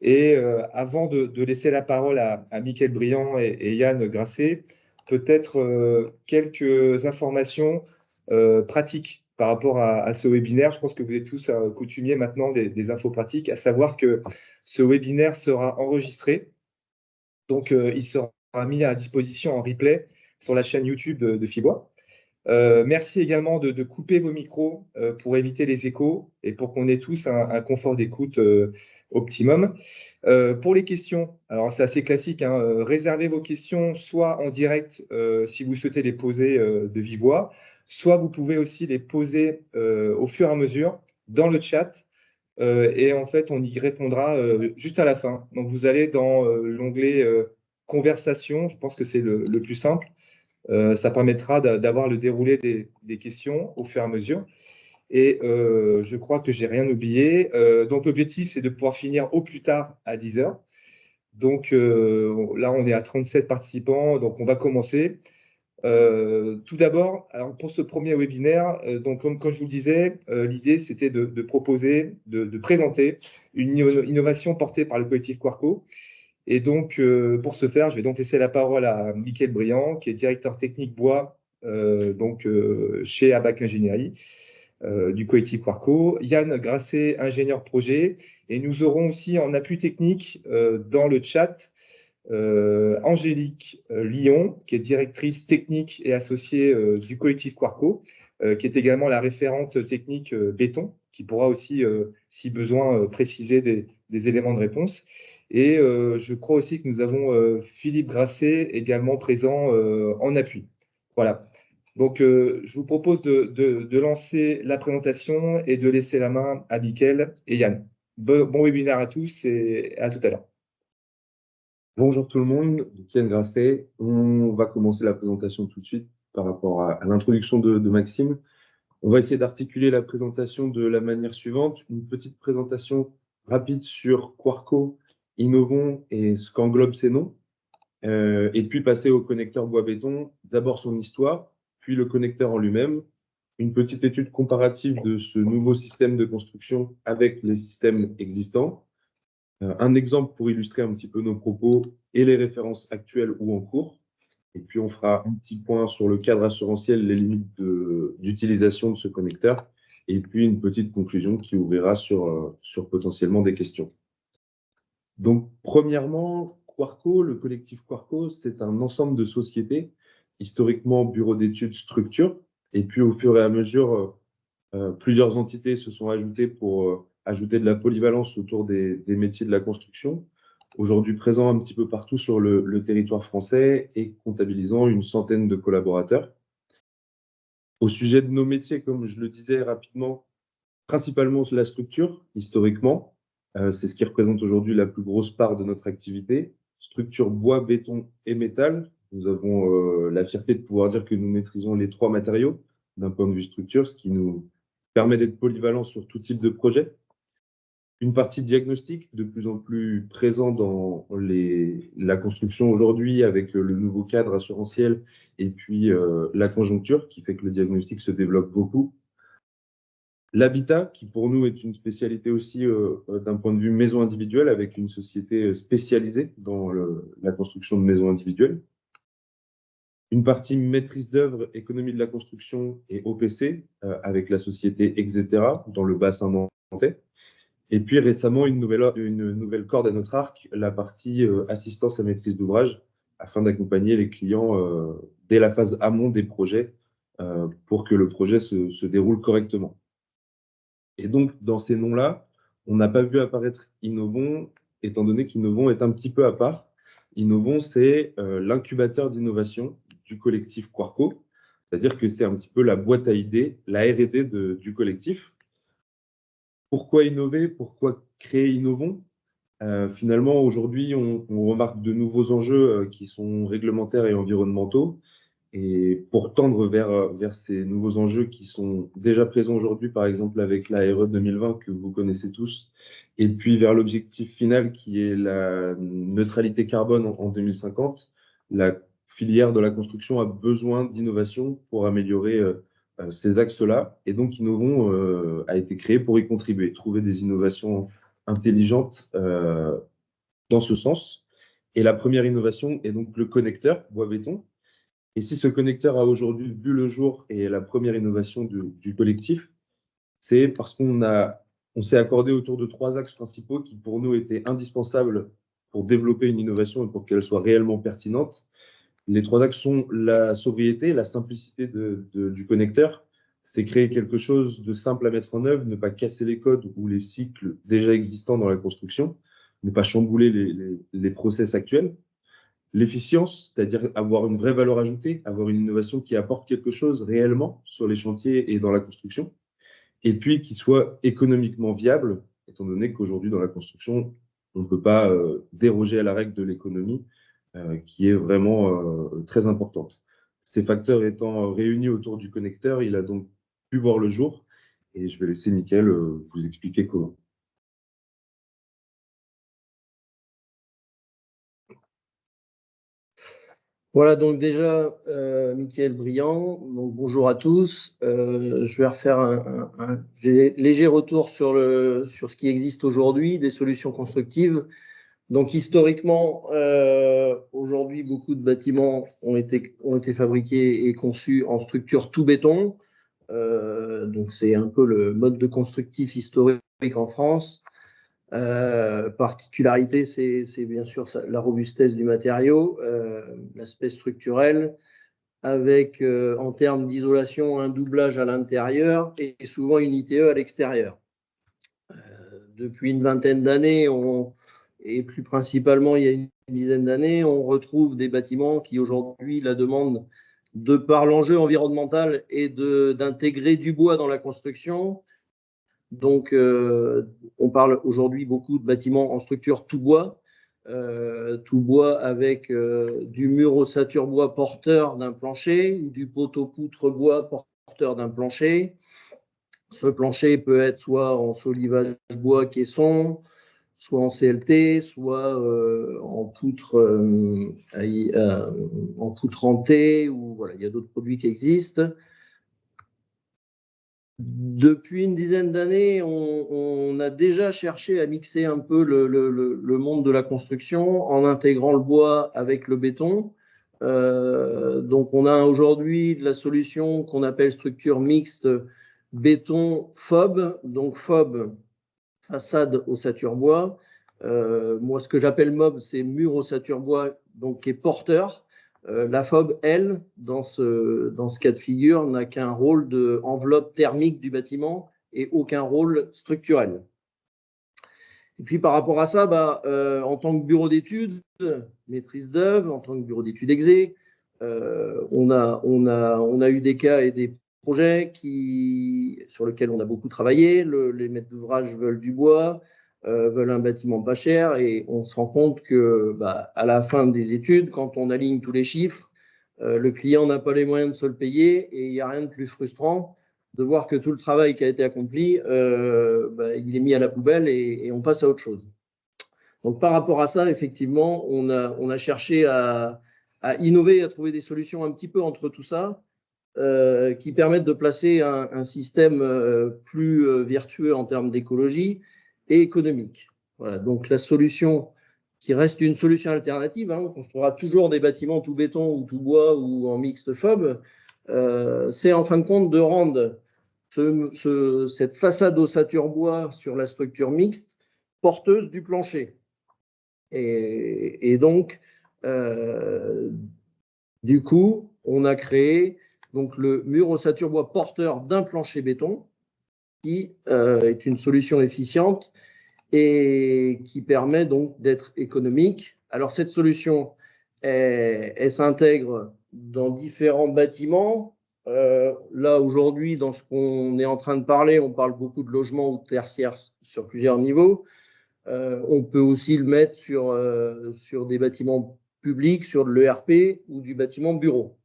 Et avant de laisser la parole à Mickaël Briand et Yann Grasset, peut-être quelques informations pratiques par rapport à ce webinaire. Je pense que vous êtes tous coutumiers maintenant des infos pratiques, à savoir que ce webinaire sera enregistré. Donc, il sera mis à disposition en replay sur la chaîne YouTube de Fibois. Merci également de couper vos micros pour éviter les échos et pour qu'on ait tous un confort d'écoute optimum. Pour les questions, alors c'est assez classique, hein, réservez vos questions soit en direct si vous souhaitez les poser de vive voix, soit vous pouvez aussi les poser au fur et à mesure dans le chat. Et en fait, on y répondra juste à la fin. Donc, vous allez dans l'onglet conversation, je pense que c'est le plus simple. Ça permettra d'avoir le déroulé des questions au fur et à mesure. Et je crois que j'ai rien oublié. Donc, l'objectif, c'est de pouvoir finir au plus tard à 10 heures. Donc, là, on est à 37 participants. Donc, on va commencer. Tout d'abord, alors pour ce premier webinaire, donc comme je vous le disais, l'idée c'était de proposer, de présenter une innovation portée par le collectif Quarco. Et donc, pour ce faire, je vais donc laisser la parole à Mickaël Briand, qui est directeur technique bois chez ABAC Ingénierie du collectif Quarco, Yann Grasset, ingénieur projet, et nous aurons aussi en appui technique dans le chat Angélique Lyon, qui est directrice technique et associée du collectif Quarco, qui est également la référente technique béton, qui pourra aussi, si besoin, préciser des éléments de réponse. Et je crois aussi que nous avons Philippe Grasset également présent en appui. Voilà. Donc, je vous propose de lancer la présentation et de laisser la main à Mickaël et Yann. Bon webinaire à tous et à tout à l'heure. Bonjour tout le monde, Yann Grasset. On va commencer la présentation tout de suite par rapport à l'introduction de Maxime. On va essayer d'articuler la présentation de la manière suivante. Une petite présentation rapide sur Quarco, Innovons et ce qu'englobent ces noms. Et puis passer au connecteur bois-béton, d'abord son histoire, puis le connecteur en lui-même. Une petite étude comparative de ce nouveau système de construction avec les systèmes existants. Un exemple pour illustrer un petit peu nos propos et les références actuelles ou en cours. Et puis, on fera un petit point sur le cadre assurantiel, les limites d'utilisation de ce connecteur. Et puis, une petite conclusion qui ouvrira sur potentiellement des questions. Donc, premièrement, Quarco, le collectif Quarco, c'est un ensemble de sociétés, historiquement bureau d'études structure. Et puis, au fur et à mesure, plusieurs entités se sont ajoutées pour ajouter de la polyvalence autour des métiers de la construction, aujourd'hui présents un petit peu partout sur le territoire français et comptabilisant une centaine de collaborateurs. Au sujet de nos métiers, comme je le disais rapidement, principalement la structure, historiquement, c'est ce qui représente aujourd'hui la plus grosse part de notre activité. Structure bois, béton et métal. Nous avons la fierté de pouvoir dire que nous maîtrisons les trois matériaux d'un point de vue structure, ce qui nous permet d'être polyvalent sur tout type de projet. Une partie diagnostic de plus en plus présent dans la construction aujourd'hui avec le nouveau cadre assurantiel et puis la conjoncture qui fait que le diagnostic se développe beaucoup. L'habitat, qui pour nous est une spécialité aussi d'un point de vue maison individuelle avec une société spécialisée dans la construction de maisons individuelles. Une partie maîtrise d'œuvre, économie de la construction et OPC avec la société Etc. dans le bassin nantais. Et puis récemment, une nouvelle corde à notre arc, la partie assistance à maîtrise d'ouvrage, afin d'accompagner les clients dès la phase amont des projets pour que le projet se déroule correctement. Et donc, dans ces noms-là, on n'a pas vu apparaître Innovons, étant donné qu'Innovons est un petit peu à part. Innovons, c'est l'incubateur d'innovation du collectif Quarco, c'est-à-dire que c'est un petit peu la boîte à idées, la R&D du collectif. Pourquoi innover? Pourquoi créer Innovons? Finalement, aujourd'hui, on remarque de nouveaux enjeux qui sont réglementaires et environnementaux. Et pour tendre vers ces nouveaux enjeux qui sont déjà présents aujourd'hui, par exemple avec la RE 2020 que vous connaissez tous, et puis vers l'objectif final qui est la neutralité carbone en 2050, la filière de la construction a besoin d'innovation pour améliorer ces axes-là. Et donc, Innovons a été créé pour y contribuer, trouver des innovations intelligente dans ce sens. Et la première innovation est donc le connecteur bois-béton. Et si ce connecteur a aujourd'hui vu le jour et est la première innovation du collectif, c'est parce on s'est accordé autour de 3 axes principaux qui, pour nous, étaient indispensables pour développer une innovation et pour qu'elle soit réellement pertinente. Les 3 axes sont la sobriété, la simplicité du connecteur. C'est créer quelque chose de simple à mettre en œuvre, ne pas casser les codes ou les cycles déjà existants dans la construction, ne pas chambouler les process actuels. L'efficience, c'est-à-dire avoir une vraie valeur ajoutée, avoir une innovation qui apporte quelque chose réellement sur les chantiers et dans la construction, et puis qui soit économiquement viable, étant donné qu'aujourd'hui, dans la construction, on ne peut pas déroger à la règle de l'économie, qui est vraiment très importante. Ces facteurs étant réunis autour du connecteur, il a donc pu voir le jour, et je vais laisser Mickaël vous expliquer comment. Voilà, donc déjà, Mickaël Briand, donc bonjour à tous. Je vais refaire un léger retour sur ce qui existe aujourd'hui, des solutions constructives. Donc historiquement, aujourd'hui, beaucoup de bâtiments ont été fabriqués et conçus en structure tout béton. Donc c'est un peu le mode de constructif historique en France. Particularité, c'est bien sûr la robustesse du matériau, l'aspect structurel, avec en termes d'isolation un doublage à l'intérieur et souvent une ITE à l'extérieur. Depuis une vingtaine d'années, et plus principalement il y a une dizaine d'années, on retrouve des bâtiments qui aujourd'hui la demandent de par l'enjeu environnemental et d'intégrer du bois dans la construction. Donc, on parle aujourd'hui beaucoup de bâtiments en structure tout bois avec du mur ossature bois porteur d'un plancher ou du poteau-poutre bois porteur d'un plancher. Ce plancher peut être soit en solivage bois caisson, soit en CLT, soit en poutre hantée, ou voilà, il y a d'autres produits qui existent. Depuis une dizaine d'années, on a déjà cherché à mixer un peu le monde de la construction en intégrant le bois avec le béton. Donc, on a aujourd'hui de la solution qu'on appelle structure mixte béton FOB. Donc, FOB, façade ossature bois. Moi, ce que j'appelle MOB, c'est mur ossature bois, donc qui est porteur. La FOB, elle, dans ce cas de figure, n'a qu'un rôle d'enveloppe thermique du bâtiment et aucun rôle structurel. Et puis par rapport à ça, en tant que bureau d'études, maîtrise d'œuvre, en tant que bureau d'études exé, on a eu des cas et des projets sur lesquels on a beaucoup travaillé. Les maîtres d'ouvrage veulent du bois, veulent un bâtiment pas cher, et on se rend compte que à la fin des études, quand on aligne tous les chiffres, le client n'a pas les moyens de se le payer, et il n'y a rien de plus frustrant de voir que tout le travail qui a été accompli, il est mis à la poubelle et on passe à autre chose. Donc par rapport à ça, effectivement, on a cherché à innover, à trouver des solutions un petit peu entre tout ça, qui permettent de placer un système plus vertueux en termes d'écologie et économique. Voilà, donc la solution qui reste une solution alternative, on construira toujours des bâtiments tout béton ou tout bois ou en mixte FOB, c'est en fin de compte de rendre cette façade ossature bois sur la structure mixte porteuse du plancher. Et donc, du coup, on a créé donc le mur ossature bois porteur d'un plancher béton, qui est une solution efficiente et qui permet donc d'être économique. Alors cette solution, elle s'intègre dans différents bâtiments. Là aujourd'hui, dans ce qu'on est en train de parler, on parle beaucoup de logements ou de tertiaires sur plusieurs niveaux. On peut aussi le mettre sur des bâtiments publics, sur de l'ERP ou du bâtiment bureau.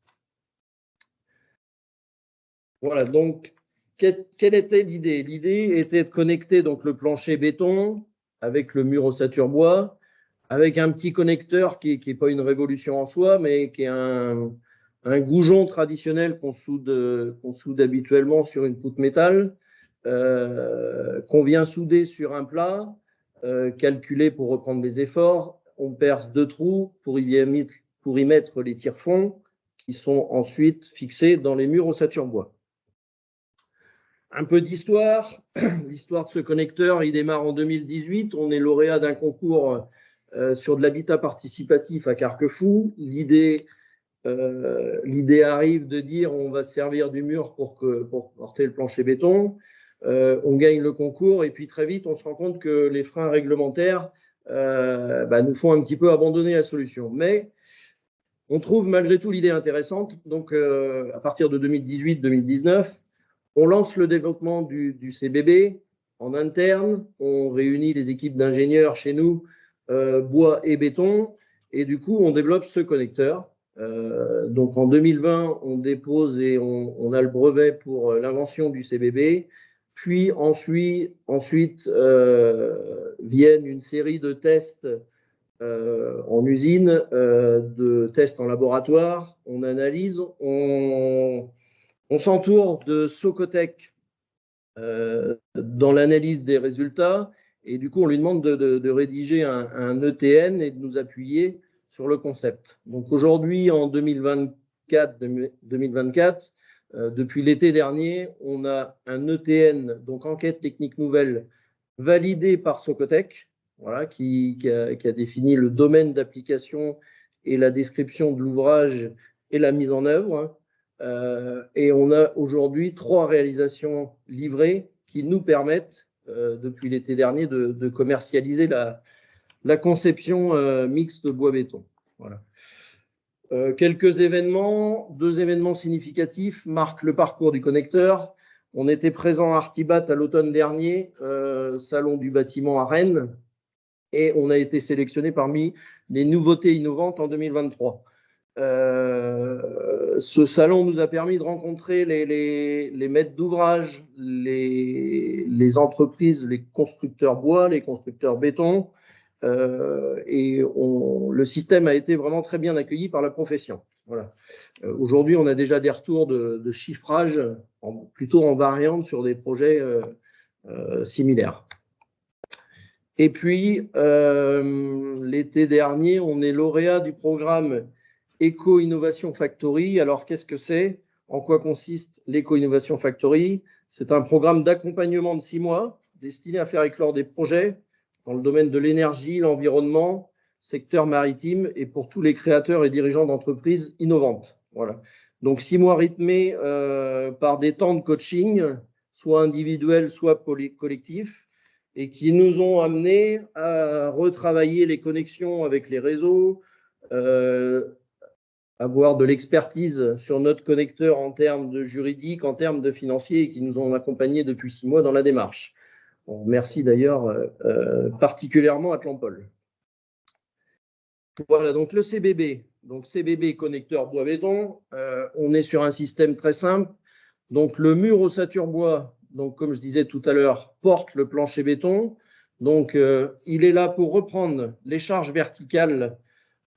Voilà, donc quelle était l'idée? L'idée était de connecter donc le plancher béton avec le mur ossature bois, avec un petit connecteur qui n'est pas une révolution en soi, mais qui est un goujon traditionnel qu'on soude habituellement sur une poutre métal, qu'on vient souder sur un plat, calculé pour reprendre les efforts. On perce 2 trous pour y mettre les tire-fonds qui sont ensuite fixés dans les murs ossature bois. Un peu d'histoire. L'histoire de ce connecteur, il démarre en 2018. On est lauréat d'un concours sur de l'habitat participatif à Carquefou. L'idée arrive de dire on va servir du mur pour porter le plancher béton. On gagne le concours et puis très vite, on se rend compte que les freins réglementaires nous font un petit peu abandonner la solution. Mais on trouve malgré tout l'idée intéressante. Donc, à partir de 2018-2019, on lance le développement du CBB en interne. On réunit les équipes d'ingénieurs chez nous, bois et béton. Et du coup, on développe ce connecteur. Donc, en 2020, on dépose et on a le brevet pour l'invention du CBB. Puis ensuite viennent une série de tests en usine, de tests en laboratoire. On analyse, on s'entoure de Socotec dans l'analyse des résultats et du coup, on lui demande de rédiger un ETN et de nous appuyer sur le concept. Donc aujourd'hui, en 2024, depuis l'été dernier, on a un ETN, donc enquête technique nouvelle, validé par Socotec, voilà, qui a défini le domaine d'application et la description de l'ouvrage et la mise en œuvre. Et on a aujourd'hui 3 réalisations livrées qui nous permettent, depuis l'été dernier, de commercialiser la conception mixte bois-béton. Voilà. Quelques événements, 2 événements significatifs marquent le parcours du connecteur. On était présent à Artibat à l'automne dernier, salon du bâtiment à Rennes, et on a été sélectionné parmi les nouveautés innovantes en 2023. Ce salon nous a permis de rencontrer les maîtres d'ouvrage, les entreprises, les constructeurs bois, les constructeurs béton, et le système a été vraiment très bien accueilli par la profession. Voilà. Aujourd'hui, on a déjà des retours de chiffrage plutôt en variante sur des projets similaires. Et puis, l'été dernier, on est lauréat du programme Éco-Innovation Factory. Alors, qu'est-ce que c'est? En quoi consiste l'Éco-Innovation Factory? C'est un programme d'accompagnement de 6 mois destiné à faire éclore des projets dans le domaine de l'énergie, l'environnement, secteur maritime et pour tous les créateurs et dirigeants d'entreprises innovantes. Voilà. Donc, 6 mois rythmés par des temps de coaching, soit individuels, soit collectifs, et qui nous ont amenés à retravailler les connexions avec les réseaux, avoir de l'expertise sur notre connecteur en termes de juridique, en termes de financier, et qui nous ont accompagnés depuis 6 mois dans la démarche. On remercie d'ailleurs particulièrement Atlampol. Voilà, donc le CBB. Donc CBB, connecteur bois-béton. On est sur un système très simple. Donc le mur ossature bois, donc comme je disais tout à l'heure, porte le plancher béton. Donc il est là pour reprendre les charges verticales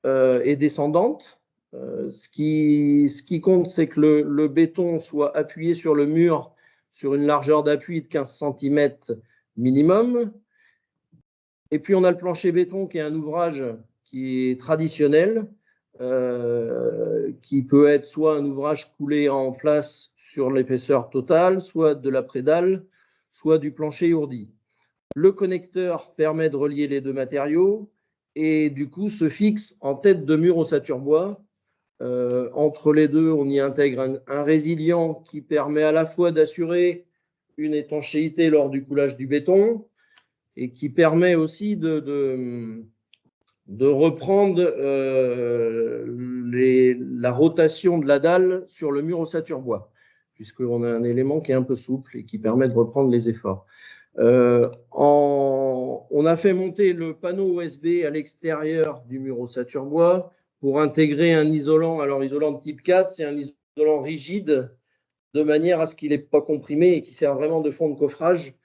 et descendantes. Ce qui compte, c'est que le béton soit appuyé sur le mur sur une largeur d'appui de 15 cm minimum. Et puis on a le plancher béton qui est un ouvrage qui est traditionnel, qui peut être soit un ouvrage coulé en place sur l'épaisseur totale, soit de la prédale, soit du plancher ourdi. Le connecteur permet de relier les 2 matériaux et du coup se fixe en tête de mur ossature bois. Entre les 2, on y intègre un résilient qui permet à la fois d'assurer une étanchéité lors du coulage du béton et qui permet aussi de reprendre la rotation de la dalle sur le mur ossature bois, puisqu'on a un élément qui est un peu souple et qui permet de reprendre les efforts. On a fait monter le panneau USB à l'extérieur du mur ossature bois pour intégrer un isolant. Alors, isolant de type 4, c'est un isolant rigide de manière à ce qu'il n'est pas comprimé et qui sert vraiment de fond de coffrage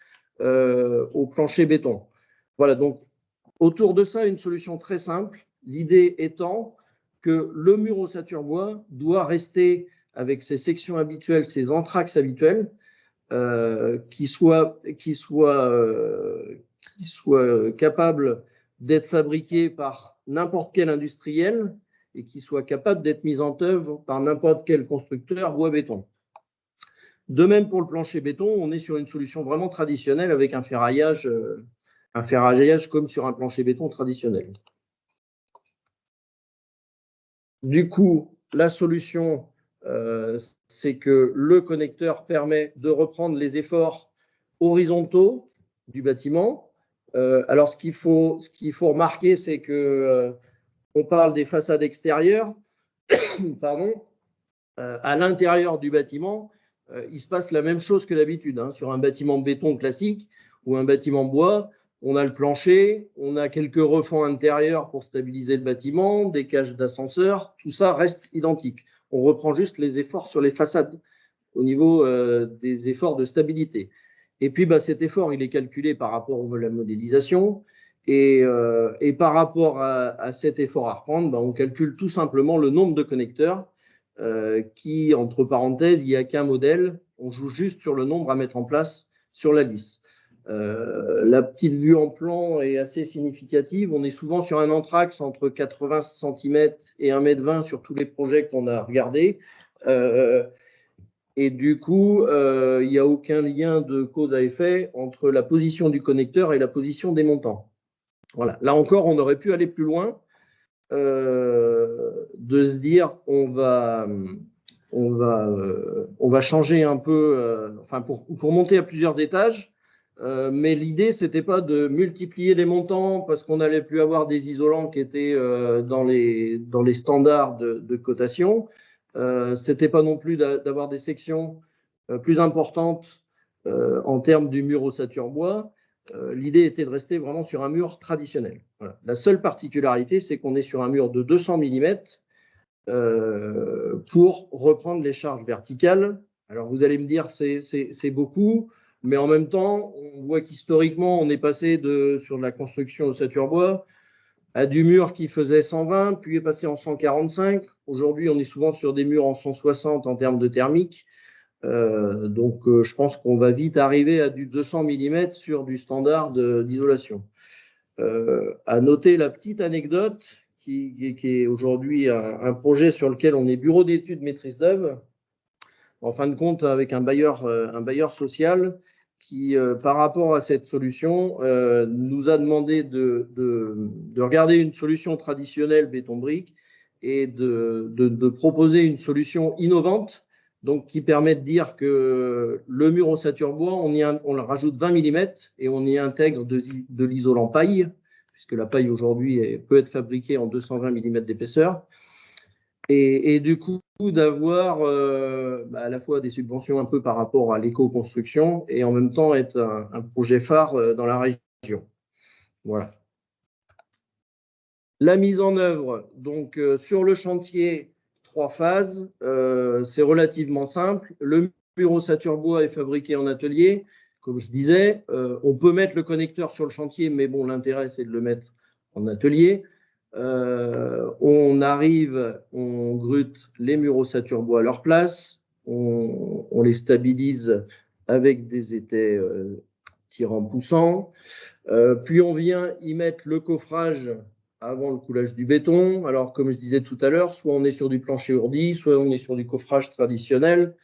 au plancher béton. Voilà, donc autour de ça, une solution très simple. L'idée étant que le mur ossature bois doit rester avec ses sections habituelles, ses entraxes habituels, qui qui soit capable d'être fabriqué par n'importe quel industriel et qui soit capable d'être mis en œuvre par n'importe quel constructeur bois-béton. De même pour le plancher béton, on est sur une solution vraiment traditionnelle avec un ferraillage comme sur un plancher béton traditionnel. Du coup, la solution, c'est que le connecteur permet de reprendre les efforts horizontaux du bâtiment. Alors, ce qu'il faut remarquer, c'est que on parle des façades extérieures. Pardon. À l'intérieur du bâtiment, il se passe la même chose que d'habitude. Sur un bâtiment béton classique ou un bâtiment bois, on a le plancher, on a quelques refends intérieurs pour stabiliser le bâtiment, des cages d'ascenseur, tout ça reste identique. On reprend juste les efforts sur les façades au niveau des efforts de stabilité. Et puis, cet effort, il est calculé par rapport à la modélisation. Et par rapport à cet effort à reprendre, on calcule tout simplement le nombre de connecteurs qui, entre parenthèses, il n'y a qu'un modèle. On joue juste sur le nombre à mettre en place sur la lisse. La petite vue en plan est assez significative. On est souvent sur un anthrax entre 80 cm et 1,20 m sur tous les projets qu'on a regardés. Et du coup, il n'y a aucun lien de cause à effet entre la position du connecteur et la position des montants. Voilà. Là encore, on aurait pu aller plus loin, de se dire on va changer un peu, pour monter à plusieurs étages. Mais l'idée, c'était pas de multiplier les montants parce qu'on n'allait plus avoir des isolants qui étaient dans les standards de cotation. C'était pas non plus d'avoir des sections plus importantes en termes du mur ossature bois. L'idée était de rester vraiment sur un mur traditionnel. Voilà. La seule particularité, c'est qu'on est sur un mur de 200 mm pour reprendre les charges verticales. Alors, vous allez me dire, c'est beaucoup. Mais en même temps, on voit qu'historiquement, on est passé sur de la construction ossature bois à du mur qui faisait 120, puis est passé en 145. Aujourd'hui, on est souvent sur des murs en 160 en termes de thermique. Donc, je pense qu'on va vite arriver à du 200 mm sur du standard d'isolation. À noter la petite anecdote qui est aujourd'hui un projet sur lequel on est bureau d'études maîtrise d'œuvre. En fin de compte, avec un bailleur social qui, par rapport à cette solution, nous a demandé de regarder une solution traditionnelle béton-brique et de proposer une solution innovante, donc qui permet de dire que le mur ossature bois, on rajoute 20 mm et on y intègre de l'isolant paille, puisque la paille aujourd'hui peut être fabriquée en 220 mm d'épaisseur. Et du coup, d'avoir à la fois des subventions un peu par rapport à l'éco-construction et en même temps être un projet phare dans la région. Voilà. La mise en œuvre, donc sur le chantier, 3 phases. C'est relativement simple. Le mur ossature bois est fabriqué en atelier. Comme je disais, on peut mettre le connecteur sur le chantier, mais bon, l'intérêt, c'est de le mettre en atelier. On arrive, on grute les murs ossature bois à leur place, on les stabilise avec des étais tirants poussants, puis on vient y mettre le coffrage avant le coulage du béton. Alors, comme je disais tout à l'heure, soit on est sur du plancher ourdi, soit on est sur du coffrage traditionnel,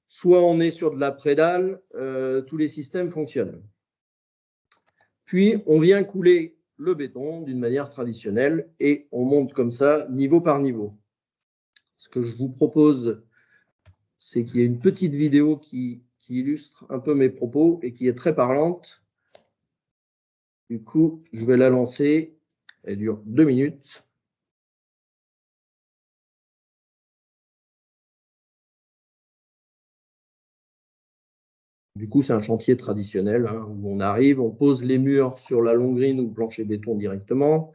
soit on est sur de la prédale, tous les systèmes fonctionnent. Puis, on vient couler le béton d'une manière traditionnelle et on monte comme ça, niveau par niveau. Ce que je vous propose, c'est qu'il y ait une petite vidéo qui illustre un peu mes propos et qui est très parlante. Du coup, je vais la lancer. Elle dure 2 minutes. Du coup, c'est un chantier traditionnel où on arrive, on pose les murs sur la longrine ou le plancher béton directement.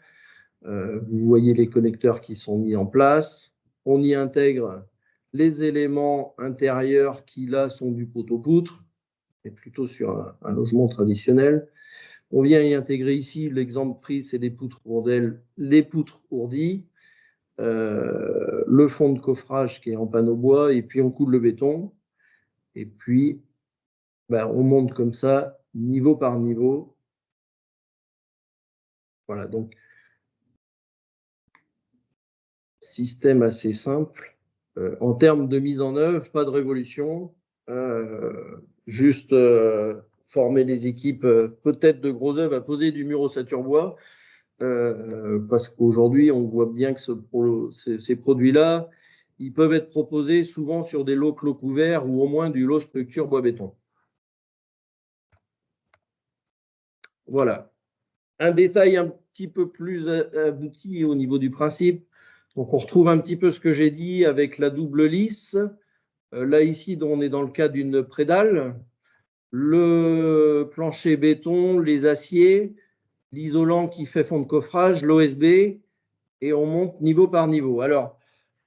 Vous voyez les connecteurs qui sont mis en place. On y intègre les éléments intérieurs qui, là, sont du poteau-poutre, et plutôt sur un logement traditionnel. On vient y intégrer ici, l'exemple pris, c'est des poutres ourdelles, les poutres ourdies, le fond de coffrage qui est en panneau bois, et puis on coule le béton. Et puis, on monte comme ça, niveau par niveau, Voilà, donc système assez simple. En termes de mise en œuvre, pas de révolution, juste former des équipes peut-être de gros œuvres à poser du mur ossature-bois, parce qu'aujourd'hui, on voit bien que ces produits-là, ils peuvent être proposés souvent sur des lots clos couverts ou au moins du lot structure bois-béton. Voilà. Un détail un petit peu plus abouti au niveau du principe. Donc, on retrouve un petit peu ce que j'ai dit avec la double lisse. Là, ici, on est dans le cas d'une prédale. Le plancher béton, les aciers, l'isolant qui fait fond de coffrage, l'OSB, et on monte niveau par niveau. Alors,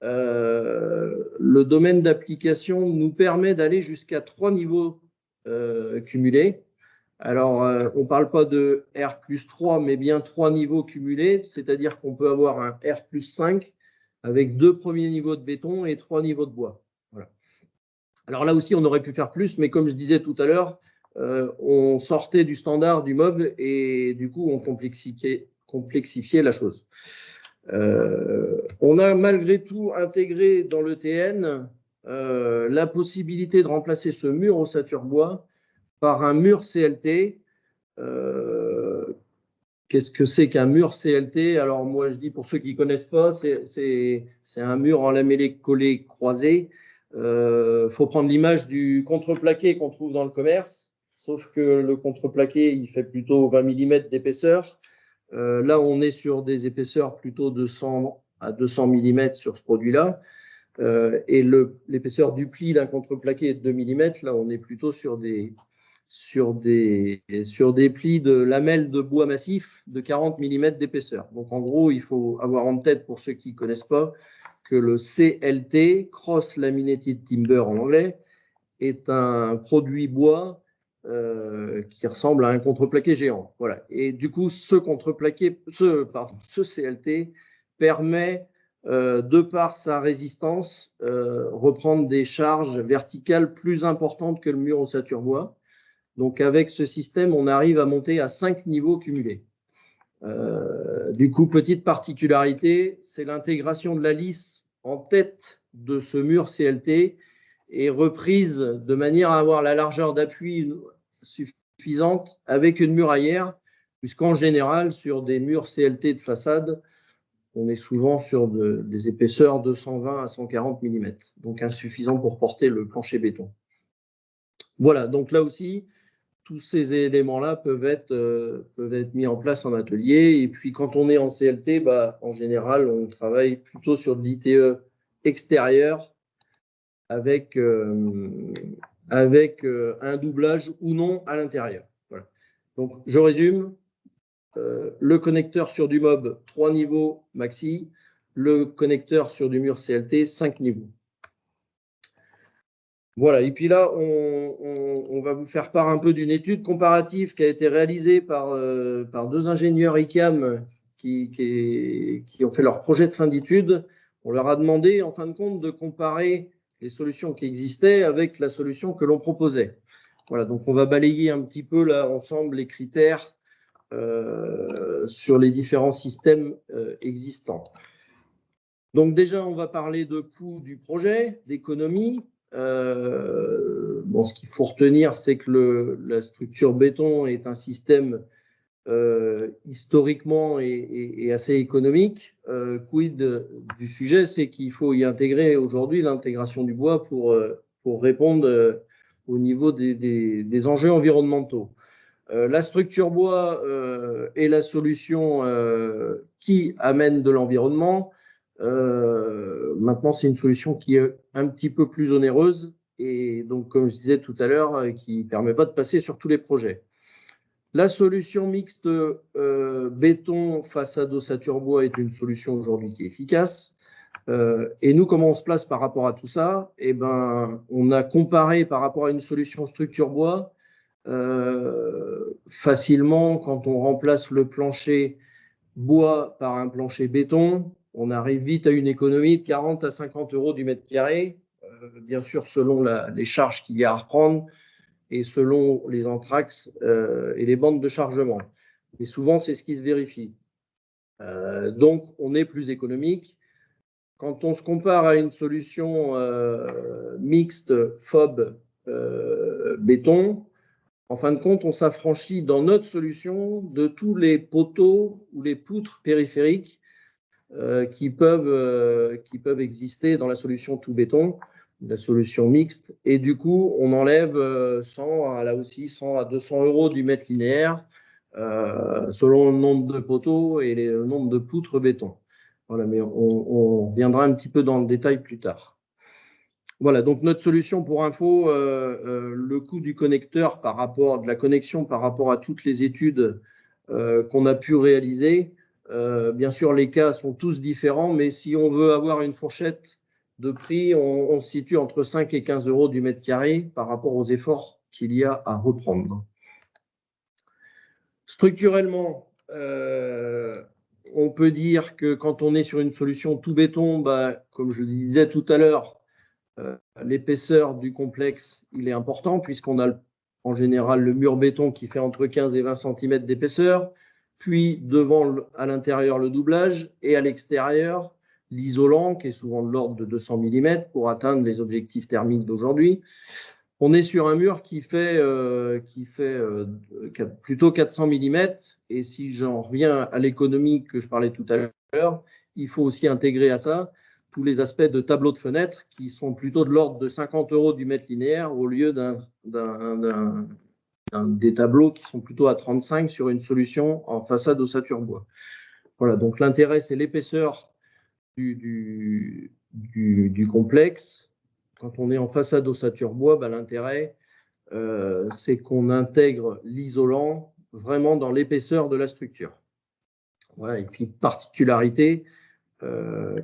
le domaine d'application nous permet d'aller jusqu'à 3 niveaux cumulés. Alors, on ne parle pas de R plus 3, mais bien 3 niveaux cumulés, c'est-à-dire qu'on peut avoir un R plus 5 avec 2 premiers niveaux de béton et 3 niveaux de bois. Voilà. Alors là aussi, on aurait pu faire plus, mais comme je disais tout à l'heure, on sortait du standard du MOB et du coup, on complexifiait la chose. On a malgré tout intégré dans l'ETN la possibilité de remplacer ce mur ossature bois par un mur CLT. Qu'est-ce que c'est qu'un mur CLT? Alors moi je dis pour ceux qui ne connaissent pas, c'est un mur en lamellé collé croisé. Faut prendre l'image du contreplaqué qu'on trouve dans le commerce, sauf que le contreplaqué il fait plutôt 20 mm d'épaisseur. Là on est sur des épaisseurs plutôt de 100 à 200 mm sur ce produit-là. Et l'épaisseur du pli d'un contreplaqué est de 2 mm. Là on est plutôt sur des plis de lamelles de bois massif de 40 mm d'épaisseur. Donc, en gros, il faut avoir en tête, pour ceux qui ne connaissent pas, que le CLT, Cross Laminated Timber en anglais, est un produit bois qui ressemble à un contreplaqué géant. Voilà. Et du coup, ce CLT permet, de par sa résistance, reprendre des charges verticales plus importantes que le mur ossature bois. Donc, avec ce système, on arrive à monter à 5 niveaux cumulés. Du coup, petite particularité, c'est l'intégration de la lisse en tête de ce mur CLT et reprise de manière à avoir la largeur d'appui suffisante avec une muraillère, puisqu'en général, sur des murs CLT de façade, on est souvent sur des épaisseurs de 120 à 140 mm, donc insuffisant pour porter le plancher béton. Voilà, donc là aussi, tous ces éléments-là peuvent être mis en place en atelier. Et puis, quand on est en CLT, en général, on travaille plutôt sur de l'ITE extérieur avec un doublage ou non à l'intérieur. Voilà. Donc, je résume. Le connecteur sur du MOB, 3 niveaux maxi. Le connecteur sur du mur CLT, 5 niveaux. Voilà, et puis là, on va vous faire part un peu d'une étude comparative qui a été réalisée par 2 ingénieurs ICAM qui ont fait leur projet de fin d'études. On leur a demandé, en fin de compte, de comparer les solutions qui existaient avec la solution que l'on proposait. Voilà, donc on va balayer un petit peu là ensemble les critères sur les différents systèmes existants. Donc déjà, on va parler de coût du projet, d'économie. Ce qu'il faut retenir, c'est que la structure béton est un système historiquement et assez économique. Quid du sujet, c'est qu'il faut y intégrer aujourd'hui l'intégration du bois pour répondre au niveau des enjeux environnementaux. La structure bois est la solution qui amène de l'environnement. Maintenant, c'est une solution qui est un petit peu plus onéreuse et donc, comme je disais tout à l'heure, qui ne permet pas de passer sur tous les projets. La solution mixte béton façade ossature bois est une solution aujourd'hui qui est efficace. Et nous, comment on se place par rapport à tout ça? On a comparé par rapport à une solution structure bois facilement quand on remplace le plancher bois par un plancher béton. On arrive vite à une économie de 40 à 50 € du mètre carré, bien sûr selon les charges qu'il y a à reprendre et selon les entraxes et les bandes de chargement. Et souvent, c'est ce qui se vérifie. Donc, on est plus économique. Quand on se compare à une solution mixte FOB béton, en fin de compte, on s'affranchit dans notre solution de tous les poteaux ou les poutres périphériques qui peuvent exister dans la solution tout béton, la solution mixte. Et du coup, on enlève 100 à 200 euros du mètre linéaire selon le nombre de poteaux et le nombre de poutres béton. Voilà, mais on reviendra un petit peu dans le détail plus tard. Voilà, donc notre solution pour info, le coût du connecteur de la connexion par rapport à toutes les études qu'on a pu réaliser. Bien sûr, les cas sont tous différents, mais si on veut avoir une fourchette de prix, on se situe entre 5 et 15 euros du mètre carré par rapport aux efforts qu'il y a à reprendre. Structurellement, on peut dire que quand on est sur une solution tout béton, comme je le disais tout à l'heure, l'épaisseur du complexe, il est important puisqu'on a en général le mur béton qui fait entre 15 et 20 cm d'épaisseur, puis devant, à l'intérieur, le doublage et à l'extérieur, l'isolant qui est souvent de l'ordre de 200 mm pour atteindre les objectifs thermiques d'aujourd'hui. On est sur un mur qui fait plutôt 400 mm et si j'en reviens à l'économie que je parlais tout à l'heure, il faut aussi intégrer à ça tous les aspects de tableaux de fenêtres qui sont plutôt de l'ordre de 50 euros du mètre linéaire au lieu des tableaux qui sont plutôt à 35 sur une solution en façade ossature bois. Voilà, donc l'intérêt, c'est l'épaisseur du complexe. Quand on est en façade ossature bois, l'intérêt, c'est qu'on intègre l'isolant vraiment dans l'épaisseur de la structure. Voilà, et puis particularité,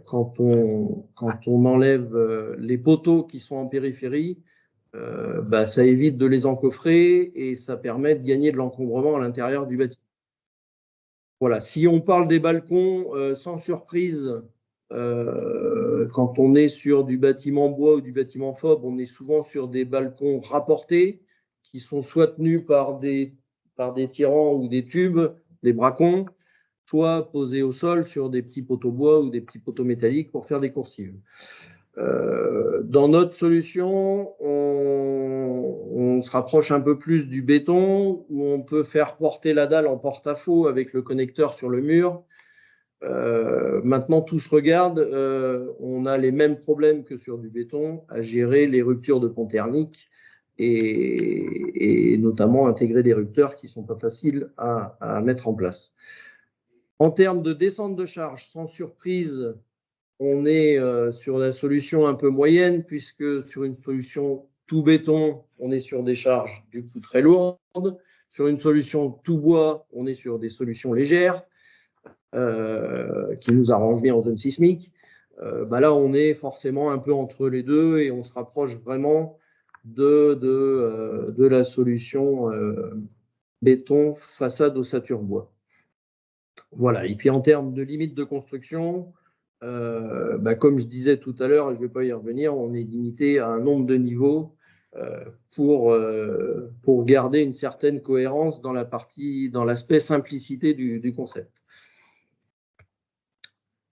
quand on enlève les poteaux qui sont en périphérie, ça évite de les encoffrer et ça permet de gagner de l'encombrement à l'intérieur du bâtiment. Voilà, si on parle des balcons, sans surprise, quand on est sur du bâtiment bois ou du bâtiment FOB, on est souvent sur des balcons rapportés qui sont soit tenus par des tirants ou des tubes, des bracons, soit posés au sol sur des petits poteaux bois ou des petits poteaux métalliques pour faire des coursives. Dans notre solution, on se rapproche un peu plus du béton où on peut faire porter la dalle en porte-à-faux avec le connecteur sur le mur. Maintenant, tout se regarde. On a les mêmes problèmes que sur du béton à gérer les ruptures de pont thermique et notamment intégrer des rupteurs qui ne sont pas faciles à mettre en place. En termes de descente de charge, sans surprise, on est sur la solution un peu moyenne puisque sur une solution tout béton, on est sur des charges du coup très lourdes. Sur une solution tout bois, on est sur des solutions légères qui nous arrangent bien en zone sismique. Là, on est forcément un peu entre les deux et on se rapproche vraiment de la solution béton façade ossature bois. Voilà, et puis en termes de limite de construction, comme je disais tout à l'heure, et je ne vais pas y revenir, on est limité à un nombre de niveaux pour garder une certaine cohérence dans l'aspect simplicité du concept.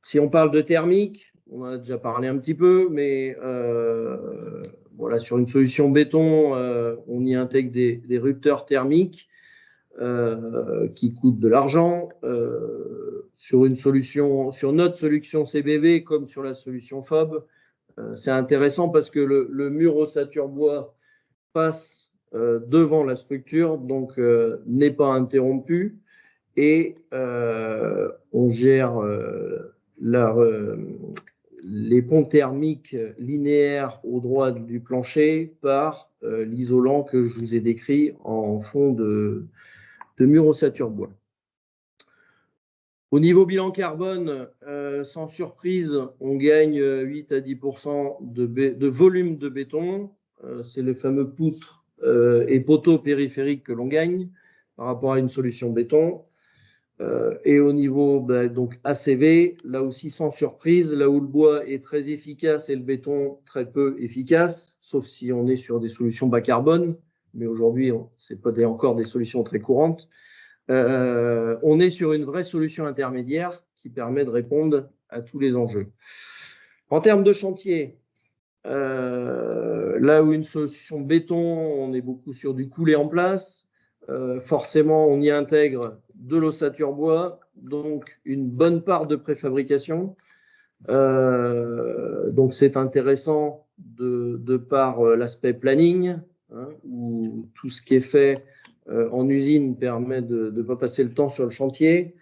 Si on parle de thermique, on en a déjà parlé un petit peu, mais voilà, sur une solution béton, on y intègre des rupteurs thermiques qui coûtent de l'argent. Sur notre solution CBV comme sur la solution FOB, c'est intéressant parce que le mur ossature bois passe devant la structure, donc n'est pas interrompu et on gère les ponts thermiques linéaires au droit du plancher par l'isolant que je vous ai décrit en fond de mur ossature bois. Au niveau bilan carbone, sans surprise, on gagne 8 à 10% de volume de béton. C'est le fameux poutre et poteau périphérique que l'on gagne par rapport à une solution béton. Et au niveau donc ACV, là aussi sans surprise, là où le bois est très efficace et le béton très peu efficace, sauf si on est sur des solutions bas carbone, mais aujourd'hui, ce n'est pas encore des solutions très courantes. On est sur une vraie solution intermédiaire qui permet de répondre à tous les enjeux. En termes de chantier, là où une solution béton, on est beaucoup sur du coulé en place. Forcément, on y intègre de l'ossature bois, donc une bonne part de préfabrication. Donc, c'est intéressant de par l'aspect planning, hein, où tout ce qui est fait en usine permet de ne pas passer le temps sur le chantier.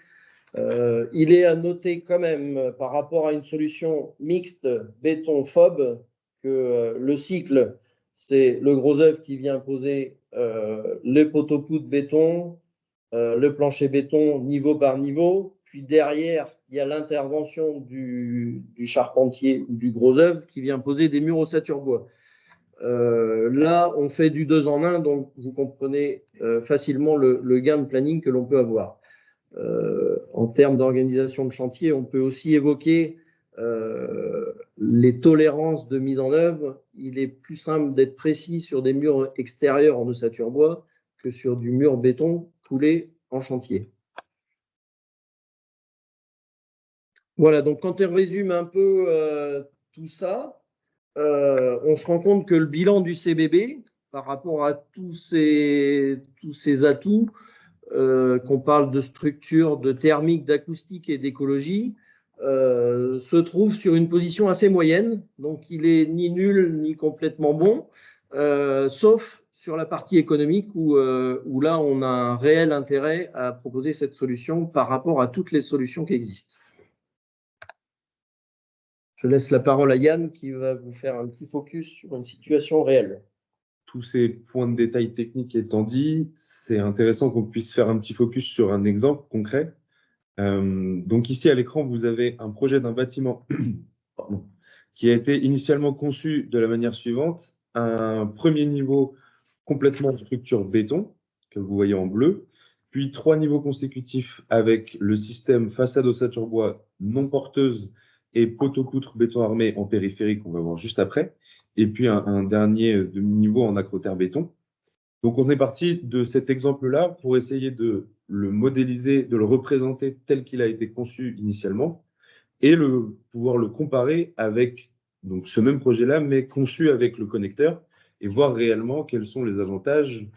Il est à noter quand même, par rapport à une solution mixte béton-FOB, que le cycle, c'est le gros œuvre qui vient poser les poteaux poutres béton, le plancher béton niveau par niveau, puis derrière, il y a l'intervention du charpentier ou du gros œuvre qui vient poser des murs ossature bois. Là, on fait du 2 en 1, donc vous comprenez facilement le gain de planning que l'on peut avoir. En termes d'organisation de chantier, on peut aussi évoquer les tolérances de mise en œuvre. Il est plus simple d'être précis sur des murs extérieurs en ossature bois que sur du mur béton coulé en chantier. Voilà, donc quand on résume un peu tout ça, on se rend compte que le bilan du CBB, par rapport à tous ces atouts, qu'on parle de structure, de thermique, d'acoustique et d'écologie, se trouve sur une position assez moyenne. Donc, il est ni nul ni complètement bon, sauf sur la partie économique où là, on a un réel intérêt à proposer cette solution par rapport à toutes les solutions qui existent. Je laisse la parole à Yann qui va vous faire un petit focus sur une situation réelle. Tous ces points de détail techniques étant dit, c'est intéressant qu'on puisse faire un petit focus sur un exemple concret. Donc ici à l'écran, vous avez un projet d'un bâtiment qui a été initialement conçu de la manière suivante. Un premier niveau complètement en structure béton, que vous voyez en bleu, puis 3 niveaux consécutifs avec le système façade ossature bois non porteuse et poteau-poutre béton armé en périphérie qu'on va voir juste après, et puis un dernier niveau en acroterre béton. Donc on est parti de cet exemple-là pour essayer de le modéliser, de le représenter tel qu'il a été conçu initialement et pouvoir le comparer avec donc, ce même projet-là, mais conçu avec le connecteur et voir réellement quels sont les avantages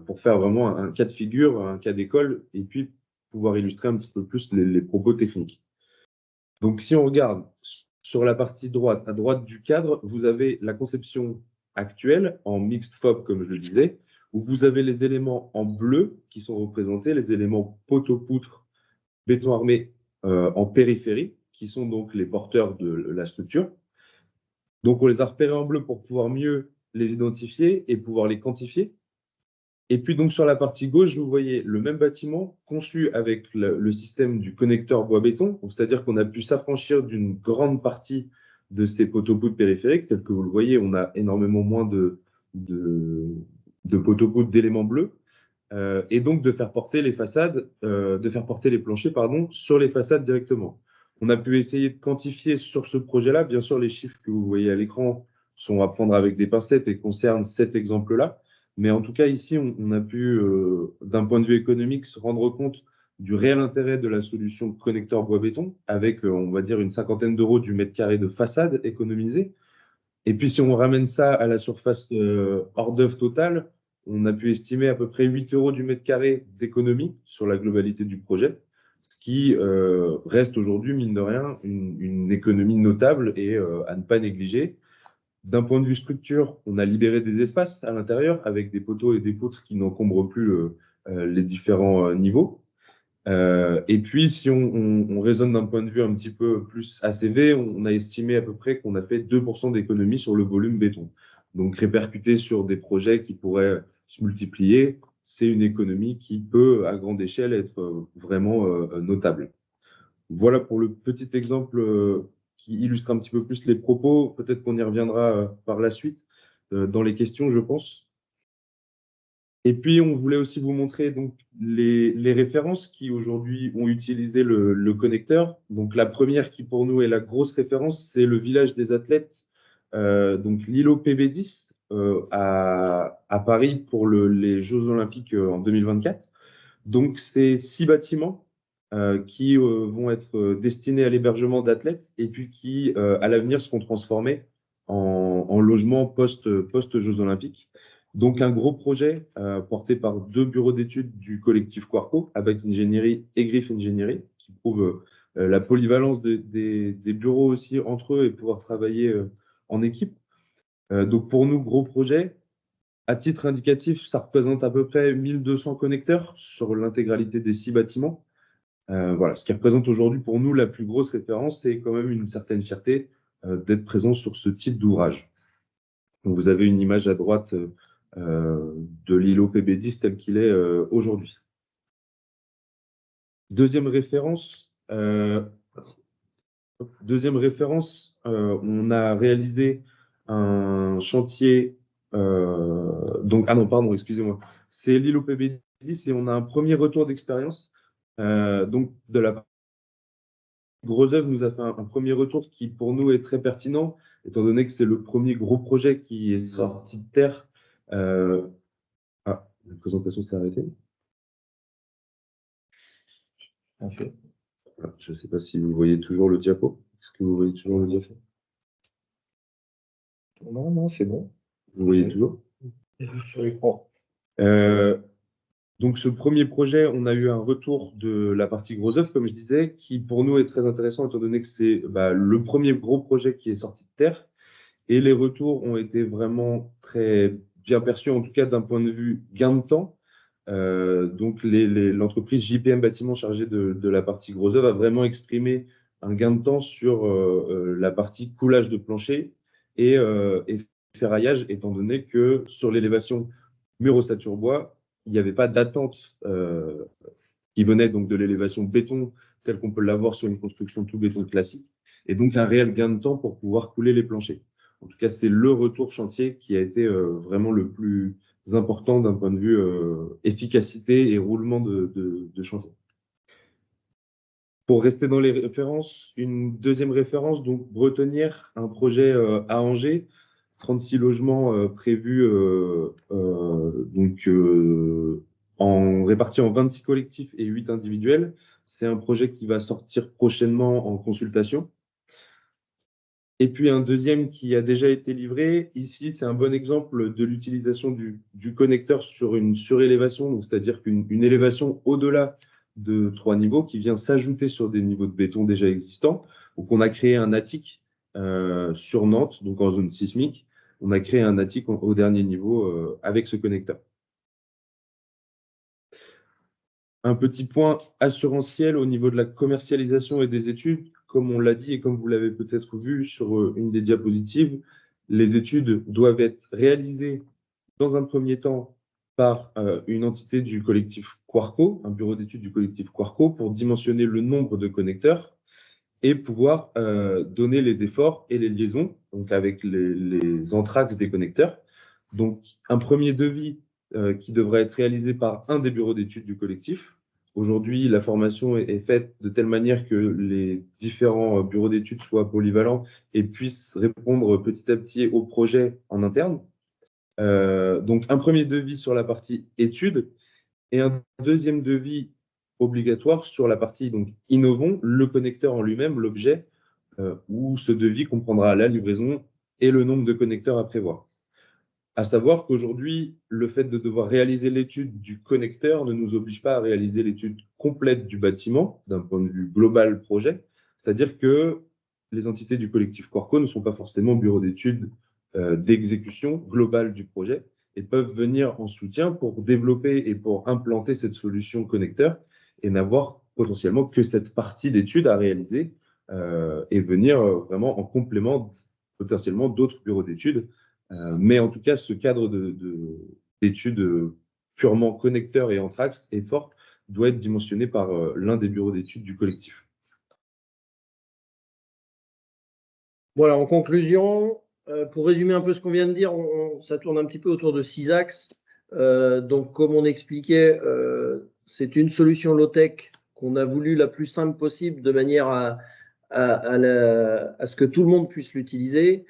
pour faire vraiment un cas de figure, un cas d'école et puis pouvoir illustrer un petit peu plus les propos techniques. Donc si on regarde sur la partie droite, à droite du cadre, vous avez la conception actuelle en mixed fob, comme je le disais, où vous avez les éléments en bleu qui sont représentés, les éléments poteau-poutre, béton armé en périphérie, qui sont donc les porteurs de la structure. Donc, on les a repérés en bleu pour pouvoir mieux les identifier et pouvoir les quantifier. Et puis, donc, sur la partie gauche, vous voyez le même bâtiment conçu avec le système du connecteur bois-béton, c'est-à-dire qu'on a pu s'affranchir d'une grande partie de ces poteaux-poutres périphériques. Tel que vous le voyez, on a énormément moins de poteaux-poutres d'éléments bleus. Et donc de faire porter les façades, de faire porter les planchers, pardon, sur les façades directement. On a pu essayer de quantifier sur ce projet-là. Bien sûr, les chiffres que vous voyez à l'écran sont à prendre avec des pincettes et concernent cet exemple-là. Mais en tout cas, ici, on a pu, d'un point de vue économique, se rendre compte du réel intérêt de la solution connecteur bois-béton, avec, on va dire, une 50aine d'euros du mètre carré de façade économisé. Et puis, si on ramène ça à la surface hors d'œuvre totale, on a pu estimer à peu près 8 euros du mètre carré d'économie sur la globalité du projet, ce qui reste aujourd'hui, mine de rien, une économie notable et à ne pas négliger. D'un point de vue structure, on a libéré des espaces à l'intérieur avec des poteaux et des poutres qui n'encombrent plus les différents niveaux. Et puis, si on raisonne d'un point de vue un petit peu plus ACV, on a estimé à peu près qu'on a fait 2% d'économie sur le volume béton. Donc, répercuté sur des projets qui pourraient se multiplier, c'est une économie qui peut, à grande échelle, être vraiment notable. Voilà pour le petit exemple qui illustre un petit peu plus les propos. Peut-être qu'on y reviendra par la suite dans les questions, je pense. Et puis, on voulait aussi vous montrer donc, les références qui aujourd'hui ont utilisé le connecteur. Donc, la première qui pour nous est la grosse référence, c'est le village des athlètes, donc l'îlot PB10 à Paris pour les Jeux Olympiques en 2024. Donc, c'est 6 bâtiments qui vont être destinés à l'hébergement d'athlètes et puis qui, à l'avenir, seront transformés en logements post-Jeux Olympiques. Donc, un gros projet porté par 2 bureaux d'études du collectif Quarco, Abac Ingénierie et Griff Ingénierie, qui prouve la polyvalence des bureaux aussi entre eux et pouvoir travailler en équipe. Donc, pour nous, gros projet. À titre indicatif, ça représente à peu près 1200 connecteurs sur l'intégralité des 6 bâtiments. Voilà, ce qui représente aujourd'hui pour nous la plus grosse référence, c'est quand même une certaine fierté d'être présent sur ce type d'ouvrage. Donc, vous avez une image à droite de l'îlot PB10 tel qu'il est aujourd'hui. Deuxième référence, on a réalisé un chantier. Excusez-moi. C'est l'îlot PB10 et on a un premier retour d'expérience. Donc, de la Gros Œuvre nous a fait un premier retour qui, pour nous, est très pertinent, étant donné que c'est le premier gros projet qui est sorti de terre. La présentation s'est arrêtée. Okay. Je ne sais pas si vous voyez toujours le diapo. Est-ce que vous voyez toujours le diapo? Non, c'est bon. Vous voyez toujours? Sur l'écran. Donc, ce premier projet, on a eu un retour de la partie Gros Œuvre, comme je disais, qui pour nous est très intéressant, étant donné que c'est le premier gros projet qui est sorti de terre. Et les retours ont été vraiment très bien perçus, en tout cas d'un point de vue gain de temps. Donc, l'entreprise JPM Bâtiment chargée de la partie Gros Œuvre a vraiment exprimé un gain de temps sur la partie coulage de plancher et ferraillage, étant donné que sur l'élévation mur ossature bois, il n'y avait pas d'attente qui venait donc de l'élévation béton telle qu'on peut l'avoir sur une construction tout béton classique, et donc un réel gain de temps pour pouvoir couler les planchers. En tout cas, c'est le retour chantier qui a été vraiment le plus important d'un point de vue efficacité et roulement de chantier. Pour rester dans les références, une deuxième référence, donc Bretonnière, un projet à Angers, 36 logements prévus répartis en 26 collectifs et 8 individuels. C'est un projet qui va sortir prochainement en consultation. Et puis un deuxième qui a déjà été livré. Ici, c'est un bon exemple de l'utilisation du connecteur sur une surélévation, c'est-à-dire qu'une élévation au-delà de 3 niveaux qui vient s'ajouter sur des niveaux de béton déjà existants. Donc, on a créé un attique sur Nantes, donc en zone sismique. On a créé un attique au dernier niveau avec ce connecteur. Un petit point assurantiel au niveau de la commercialisation et des études. Comme on l'a dit et comme vous l'avez peut-être vu sur une des diapositives, les études doivent être réalisées dans un premier temps par une entité du collectif Quarco, un bureau d'études du collectif Quarco, pour dimensionner le nombre de connecteurs et pouvoir donner les efforts et les liaisons donc avec les entraxes des connecteurs. Donc, un premier devis qui devrait être réalisé par un des bureaux d'études du collectif. Aujourd'hui, la formation est faite de telle manière que les différents bureaux d'études soient polyvalents et puissent répondre petit à petit au projet en interne. Donc, un premier devis sur la partie études et un deuxième devis obligatoire sur la partie donc innovons, le connecteur en lui-même, l'objet, où ce devis comprendra la livraison et le nombre de connecteurs à prévoir. À savoir qu'aujourd'hui, le fait de devoir réaliser l'étude du connecteur ne nous oblige pas à réaliser l'étude complète du bâtiment d'un point de vue global projet. C'est-à-dire que les entités du collectif Quarco ne sont pas forcément bureaux d'études d'exécution globale du projet et peuvent venir en soutien pour développer et pour implanter cette solution connecteur et n'avoir potentiellement que cette partie d'étude à réaliser et venir vraiment en complément potentiellement d'autres bureaux d'études. Mais en tout cas, ce cadre d'études purement connecteur et anthrax est fort, doit être dimensionné par l'un des bureaux d'études du collectif. Voilà, en conclusion, pour résumer un peu ce qu'on vient de dire, ça tourne un petit peu autour de 6 axes. Donc, comme on expliquait, c'est une solution low-tech qu'on a voulu la plus simple possible de manière à ce que tout le monde puisse l'utiliser.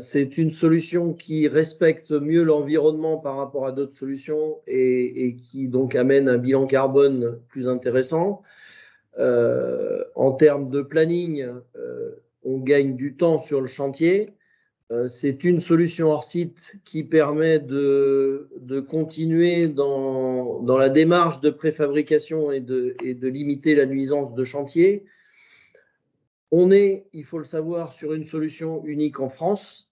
C'est une solution qui respecte mieux l'environnement par rapport à d'autres solutions et qui donc amène un bilan carbone plus intéressant. En termes de planning, on gagne du temps sur le chantier. C'est une solution hors site qui permet de continuer dans la démarche de préfabrication et de limiter la nuisance de chantier. On est, il faut le savoir, sur une solution unique en France,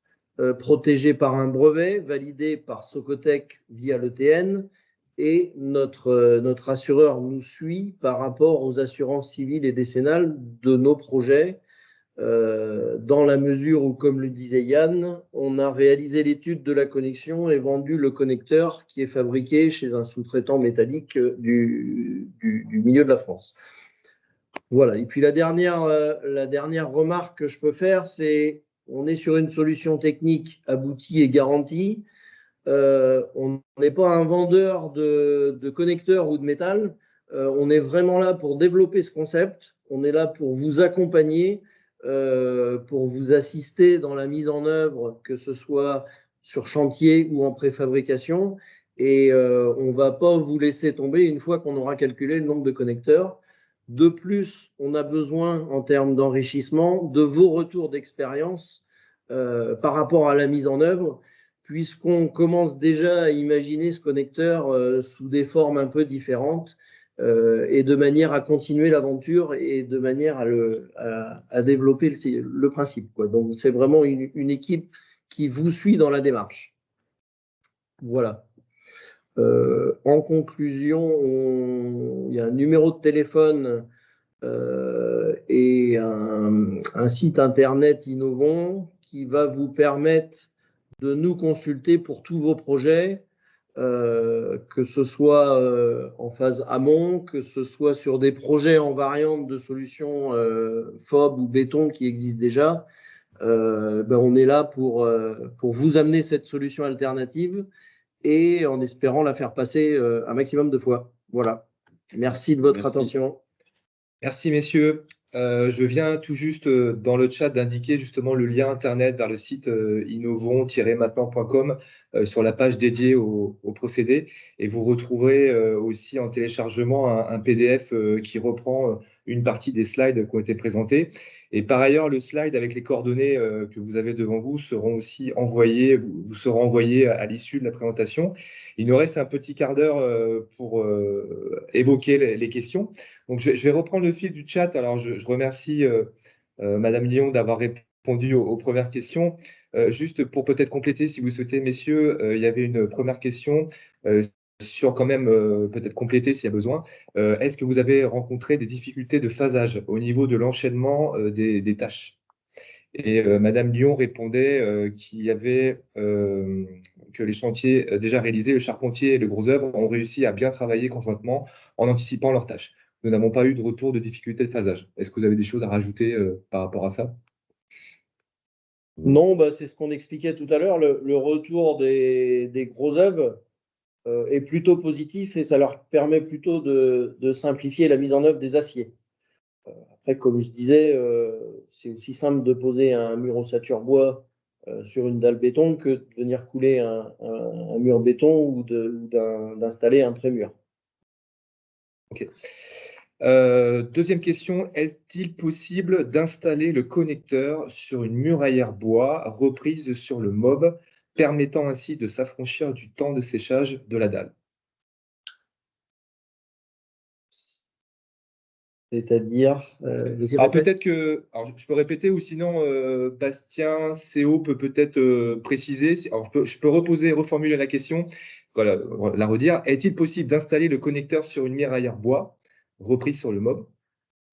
protégée par un brevet validé par Socotec via l'ETN, et notre assureur nous suit par rapport aux assurances civiles et décennales de nos projets, dans la mesure où, comme le disait Yann, on a réalisé l'étude de la connexion et vendu le connecteur qui est fabriqué chez un sous-traitant métallique du milieu de la France. Voilà. Et puis la dernière remarque que je peux faire, c'est on est sur une solution technique aboutie et garantie. On n'est pas un vendeur de connecteurs ou de métal. On est vraiment là pour développer ce concept. On est là pour vous accompagner, pour vous assister dans la mise en œuvre, que ce soit sur chantier ou en préfabrication. Et on ne va pas vous laisser tomber une fois qu'on aura calculé le nombre de connecteurs. De plus, on a besoin, en termes d'enrichissement, de vos retours d'expérience par rapport à la mise en œuvre, puisqu'on commence déjà à imaginer ce connecteur sous des formes un peu différentes et de manière à continuer l'aventure et de manière à développer le principe, quoi. Donc, c'est vraiment une équipe qui vous suit dans la démarche. Voilà. En conclusion, il y a un numéro de téléphone et un site internet innovant qui va vous permettre de nous consulter pour tous vos projets, que ce soit en phase amont, que ce soit sur des projets en variante de solutions FOB ou béton qui existent déjà. On est là pour vous amener cette solution alternative et en espérant la faire passer un maximum de fois. Voilà. Merci de votre attention. Merci, messieurs. Je viens tout juste dans le chat d'indiquer justement le lien internet vers le site innovons-maintenant.com sur la page dédiée au procédé. Et vous retrouverez aussi en téléchargement un PDF qui reprend une partie des slides qui ont été présentés. Et par ailleurs, le slide avec les coordonnées que vous avez devant vous seront aussi envoyés, vous seront envoyés à l'issue de la présentation. Il nous reste un petit quart d'heure pour évoquer les questions. Donc, je vais reprendre le fil du chat. Alors, je remercie Madame Lyon d'avoir répondu aux premières questions. Juste pour peut-être compléter, si vous souhaitez, messieurs, il y avait une première question sur quand même peut-être compléter s'il y a besoin. Est-ce que vous avez rencontré des difficultés de phasage au niveau de l'enchaînement des tâches? Et Madame Lyon répondait qu'il y avait que les chantiers déjà réalisés, le charpentier et le gros œuvre, ont réussi à bien travailler conjointement en anticipant leurs tâches. Nous n'avons pas eu de retour de difficulté de phasage. Est-ce que vous avez des choses à rajouter par rapport à ça? Non, c'est ce qu'on expliquait tout à l'heure. Le retour des gros œuvres est plutôt positif et ça leur permet plutôt de simplifier la mise en œuvre des aciers. Après, comme je disais, c'est aussi simple de poser un mur ossature bois sur une dalle béton que de venir couler un mur béton ou d'installer un pré-mur. Ok. Deuxième question, est-il possible d'installer le connecteur sur une muraillère bois reprise sur le MOB, permettant ainsi de s'affranchir du temps de séchage de la dalle? C'est-à-dire, alors peut-être que, alors je peux répéter ou sinon Bastien, CO peut-être préciser. Alors je peux reformuler la question, voilà, la redire. Est-il possible d'installer le connecteur sur une muraillère bois reprise sur le MOB,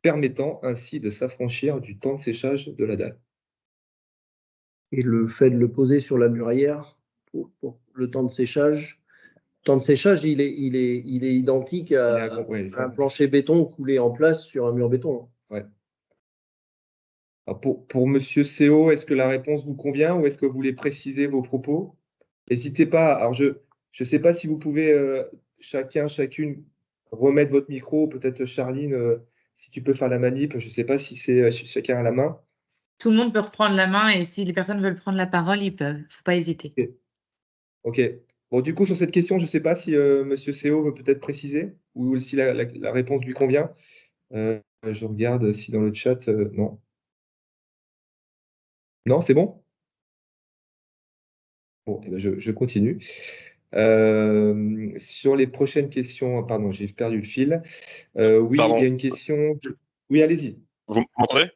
permettant ainsi de s'affranchir du temps de séchage de la dalle? Et le fait de le poser sur la muraillère pour le temps de séchage. Le temps de séchage, il est identique à un plancher béton coulé en place sur un mur béton. Ouais. Alors pour Monsieur CO, est-ce que la réponse vous convient ou est-ce que vous voulez préciser vos propos? N'hésitez pas. Alors je ne sais pas si vous pouvez chacune remettre votre micro. Peut-être Charline, si tu peux faire la manip. Je ne sais pas si c'est chacun à la main. Tout le monde peut reprendre la main et si les personnes veulent prendre la parole, ils peuvent. Il ne faut pas hésiter. Ok. Bon, du coup, sur cette question, je ne sais pas si Monsieur CO veut peut-être préciser ou si la réponse lui convient. Je regarde si dans le chat, non. Non, c'est bon? Bon, eh ben, je continue. Sur les prochaines questions, pardon, j'ai perdu le fil. Oui, il y Pardon, a une question. Oui, allez-y. vous m'entendez?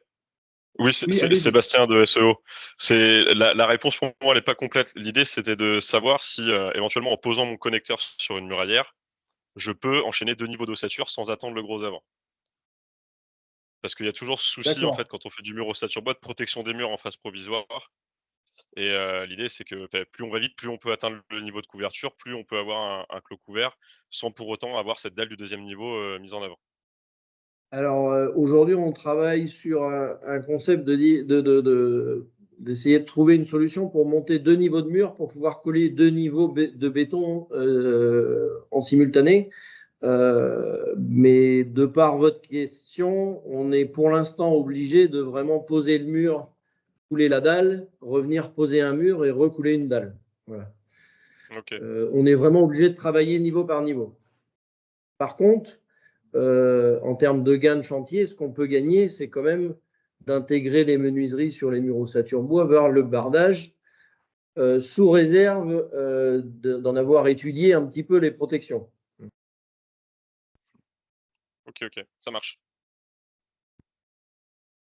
Oui, Oui, allez-y. Sébastien de SEO. C'est la réponse pour moi, elle n'est pas complète. L'idée, c'était de savoir si éventuellement en posant mon connecteur sur une muraillère, je peux enchaîner 2 niveaux d'ossature sans attendre le gros avant. Parce qu'il y a toujours ce souci en D'accord. fait quand on fait du mur ossature bois de protection des murs en phase provisoire. Et l'idée, c'est que plus on va vite, plus on peut atteindre le niveau de couverture, plus on peut avoir un clos couvert sans pour autant avoir cette dalle du 2e niveau mise en avant. Alors aujourd'hui, on travaille sur un concept d'essayer de trouver une solution pour monter 2 niveaux de mur pour pouvoir coller 2 niveaux de béton en simultané. Mais de par votre question, on est pour l'instant obligé de vraiment poser le mur, couler la dalle, revenir poser un mur et recouler une dalle. Voilà. Ok. On est vraiment obligé de travailler niveau par niveau. Par contre, en termes de gain de chantier, ce qu'on peut gagner, c'est quand même d'intégrer les menuiseries sur les murs ossature bois vers le bardage, sous réserve d'en avoir étudié un petit peu les protections. Ok, ça marche.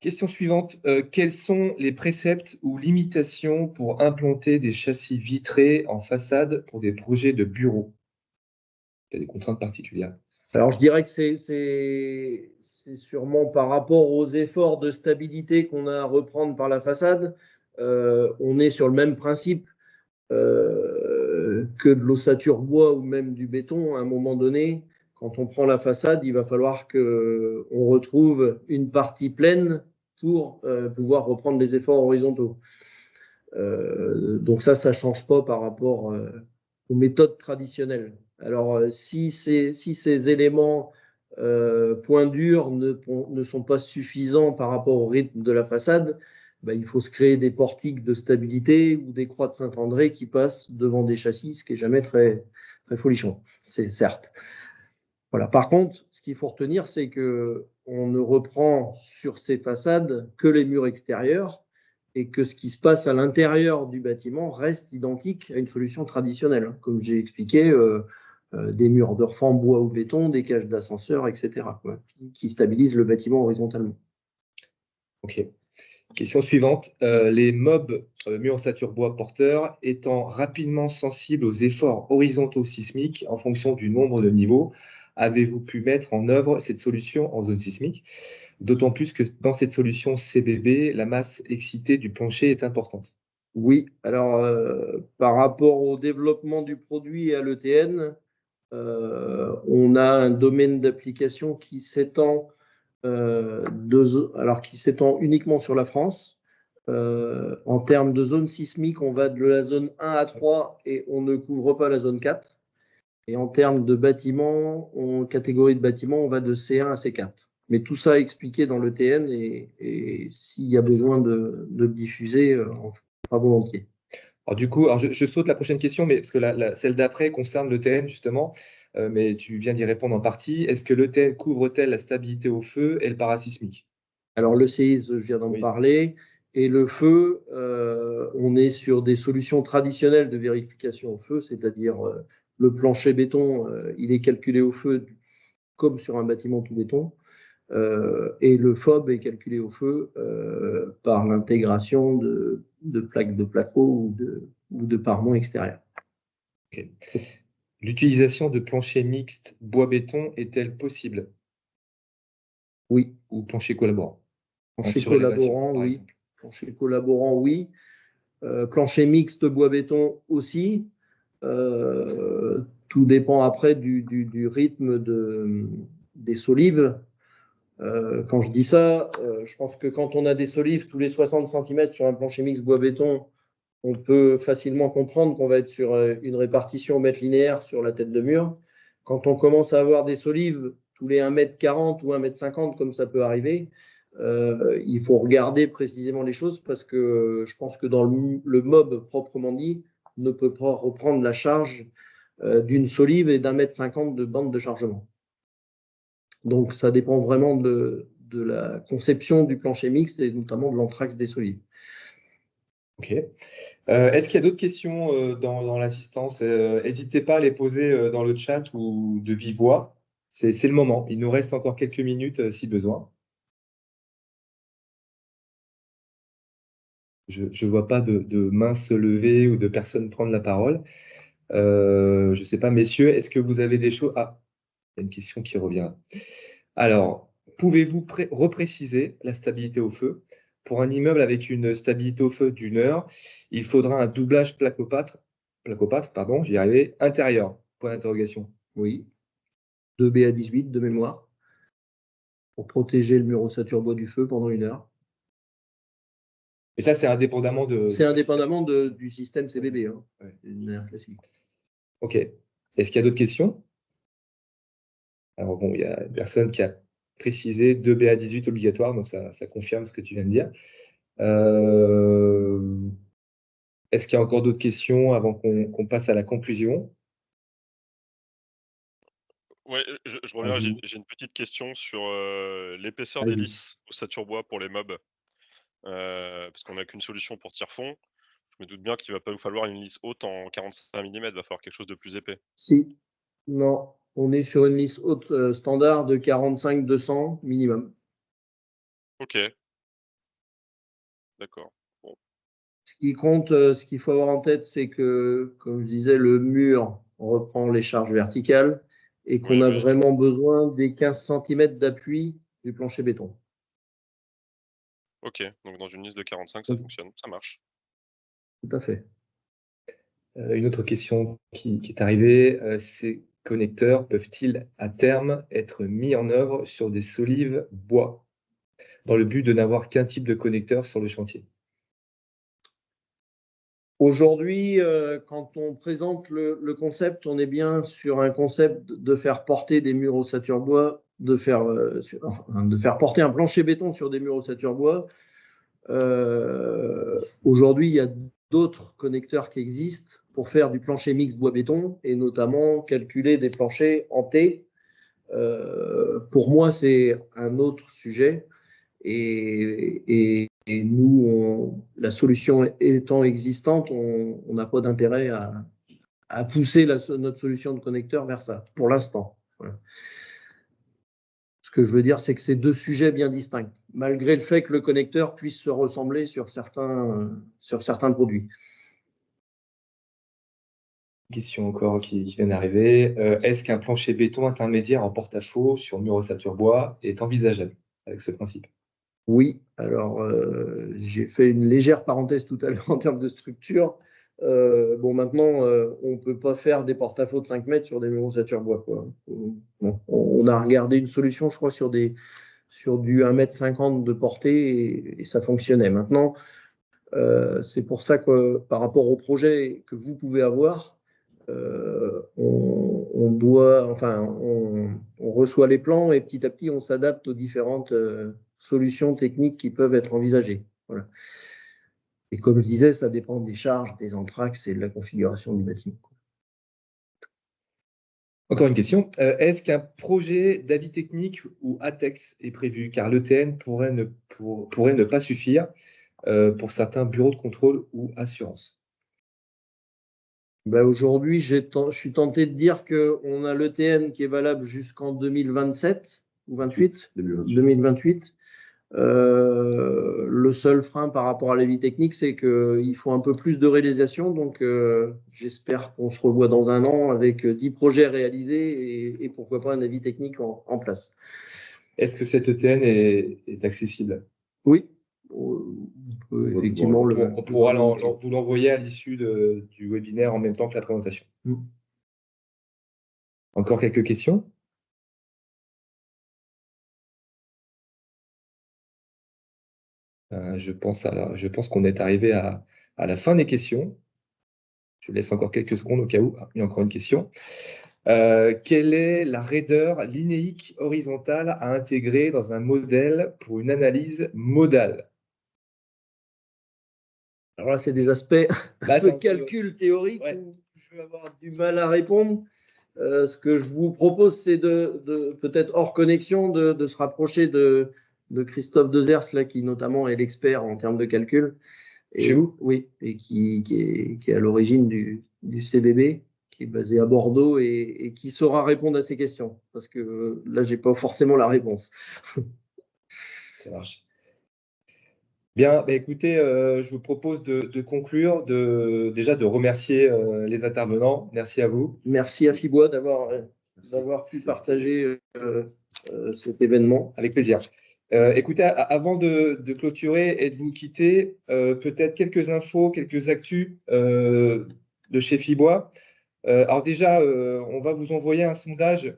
Question suivante. Quels sont les préceptes ou limitations pour implanter des châssis vitrés en façade pour des projets de bureaux? Il y a des contraintes particulières. Alors, je dirais que c'est sûrement par rapport aux efforts de stabilité qu'on a à reprendre par la façade. On est sur le même principe que de l'ossature bois ou même du béton. À un moment donné, quand on prend la façade, il va falloir qu'on retrouve une partie pleine pour pouvoir reprendre les efforts horizontaux. Donc ça ne change pas par rapport aux méthodes traditionnelles. Alors, si ces éléments points durs ne sont pas suffisants par rapport au rythme de la façade, ben, il faut se créer des portiques de stabilité ou des croix de Saint-André qui passent devant des châssis, ce qui n'est jamais très, très folichon, c'est certes. Voilà. Par contre, ce qu'il faut retenir, c'est qu'on ne reprend sur ces façades que les murs extérieurs et que ce qui se passe à l'intérieur du bâtiment reste identique à une solution traditionnelle. Comme j'ai expliqué, des murs de refend bois ou béton, des cages d'ascenseur, etc., qui stabilisent le bâtiment horizontalement. Ok. Question suivante. Les mobs murs ossature bois porteurs étant rapidement sensibles aux efforts horizontaux sismiques en fonction du nombre de niveaux, avez-vous pu mettre en œuvre cette solution en zone sismique? D'autant plus que dans cette solution CBB, la masse excitée du plancher est importante. Oui, alors par rapport au développement du produit et à l'ETN, on a un domaine d'application qui s'étend qui s'étend uniquement sur la France. En termes de zone sismique, on va de la zone 1 à 3 et on ne couvre pas la zone 4. Et en termes de bâtiments, catégorie de bâtiments, on va de C1 à C4. Mais tout ça est expliqué dans l'ETN et s'il y a besoin de le diffuser, on fera volontiers. Alors du coup, je saute la prochaine question, mais parce que celle d'après concerne l'ETN justement, mais tu viens d'y répondre en partie. Est-ce que l'ETN couvre-t-elle la stabilité au feu et le parasismique? Alors le séisme, je viens d'en parler, et le feu, on est sur des solutions traditionnelles de vérification au feu, c'est-à-dire le plancher béton, il est calculé au feu comme sur un bâtiment tout béton. Et le FOB est calculé au feu par l'intégration de plaques de placo ou de parements extérieurs. Okay. L'utilisation de planchers mixtes bois-béton est-elle possible? Oui. Ou plancher collaborant? Plancher collaborant, oui. Plancher collaborant, oui. Plancher mixte bois-béton aussi. Tout dépend après du rythme des solives. Quand je dis ça, je pense que quand on a des solives tous les 60 cm sur un plancher mixte bois-béton, on peut facilement comprendre qu'on va être sur une répartition au mètre linéaire sur la tête de mur. Quand on commence à avoir des solives tous les 1,40 m ou 1,50 m, comme ça peut arriver, il faut regarder précisément les choses parce que je pense que dans le mob proprement dit, ne peut pas reprendre la charge d'une solive et d'1,50 m de bande de chargement. Donc, ça dépend vraiment de la conception du plancher mixte et notamment de l'anthrax des solides. Ok. Est-ce qu'il y a d'autres questions dans l'assistance? N'hésitez pas à les poser dans le chat ou de vive voix. C'est le moment. Il nous reste encore quelques minutes si besoin. Je ne vois pas de mains se lever ou de personnes prendre la parole. Je ne sais pas, messieurs, est-ce que vous avez des choses? Ah, il y a une question qui revient. Alors, pouvez-vous repréciser la stabilité au feu? Pour un immeuble avec une stabilité au feu d'1 heure, il faudra un doublage placopâtre, pardon, j'y arrivais, intérieur. Point d'interrogation. Oui. 2 BA18 de mémoire pour protéger le mur ossature bois du feu pendant 1 heure. Et ça, c'est indépendamment de. C'est indépendamment du système CBB, hein, d'une manière classique. Ok. Est-ce qu'il y a d'autres questions? Alors bon, il y a personne qui a précisé 2 BA18 obligatoire, donc ça confirme ce que tu viens de dire. Est-ce qu'il y a encore d'autres questions avant qu'on passe à la conclusion? Ouais, je reviens, j'ai une petite question sur l'épaisseur des Vas-y. lisses ossature bois pour les mobs. Parce qu'on n'a qu'une solution pour tire-fond. Je me doute bien qu'il va pas nous falloir une lisse haute en 45 mm, il va falloir quelque chose de plus épais. Si. Non, on est sur une lisse haute standard de 45-200 minimum. Ok. D'accord. Ce qui compte, ce qu'il faut avoir en tête, c'est que, comme je disais, le mur reprend les charges verticales et qu'on Oui, a oui. vraiment besoin des 15 cm d'appui du plancher béton. Ok, donc dans une lisse de 45, ça fonctionne, ça marche. Tout à fait. Une autre question qui est arrivée, ces connecteurs peuvent-ils à terme être mis en œuvre sur des solives bois dans le but de n'avoir qu'un type de connecteur sur le chantier? Aujourd'hui, quand on présente le concept, on est bien sur un concept de faire porter des murs ossature bois, de faire porter un plancher béton sur des murs ossature bois. Aujourd'hui, il y a d'autres connecteurs qui existent pour faire du plancher mixte bois-béton et notamment calculer des planchers en T. Pour moi, c'est un autre sujet. Et nous, la solution étant existante, on n'a pas d'intérêt à pousser notre solution de connecteur vers ça, pour l'instant. Voilà. Ce que je veux dire, c'est que c'est deux sujets bien distincts, malgré le fait que le connecteur puisse se ressembler sur certains produits. Question encore qui vient d'arriver. Est-ce qu'un plancher béton intermédiaire en porte-à-faux sur mur ossature bois est envisageable avec ce principe? Oui, alors j'ai fait une légère parenthèse tout à l'heure en termes de structure. Bon, maintenant, on ne peut pas faire des porte-à-faux de 5 mètres sur des murs ossature bois, quoi. Bon, on a regardé une solution, je crois, sur du 1,50 m de portée et ça fonctionnait. Maintenant, c'est pour ça que par rapport au projet que vous pouvez avoir, on reçoit les plans et petit à petit, on s'adapte aux différentes solutions techniques qui peuvent être envisagées. Voilà. Et comme je disais, ça dépend des charges, des entraxes et de la configuration du bâtiment. Encore une question. Est-ce qu'un projet d'avis technique ou ATEX est prévu? Car l'ETN pourrait ne pas suffire pour certains bureaux de contrôle ou assurance. Ben aujourd'hui, je suis tenté de dire qu'on a l'ETN qui est valable jusqu'en 2027 ou 2028. Le seul frein par rapport à l'avis technique, c'est qu'il faut un peu plus de réalisation. Donc, j'espère qu'on se revoit dans 1 an avec 10 projets réalisés et pourquoi pas un avis technique en place. Est-ce que cet ETN est accessible? Oui. Effectivement, on pourra vous l'envoyer à l'issue du webinaire en même temps que la présentation. Encore quelques questions? Je pense qu'on est arrivé à la fin des questions. Je laisse encore quelques secondes au cas où il y a encore une question. Quelle est la raideur linéique horizontale à intégrer dans un modèle pour une analyse modale? Alors là, c'est des aspects de calcul théorique où je vais avoir du mal à répondre. Ce que je vous propose, c'est de peut-être hors connexion, de se rapprocher de de Christophe Dezers, là, qui notamment est l'expert en termes de calcul. Et, chez vous? Oui, et qui est à l'origine du CBB, qui est basé à Bordeaux et qui saura répondre à ces questions. Parce que là, je n'ai pas forcément la réponse. Ça marche. Bien, bah écoutez, je vous propose de conclure, déjà de remercier les intervenants. Merci à vous. Merci à Fibois d'avoir pu partager cet événement. Avec plaisir. Écoutez, avant de clôturer et de vous quitter, peut-être quelques infos, quelques actus de chez Fibois. Alors déjà, on va vous envoyer un sondage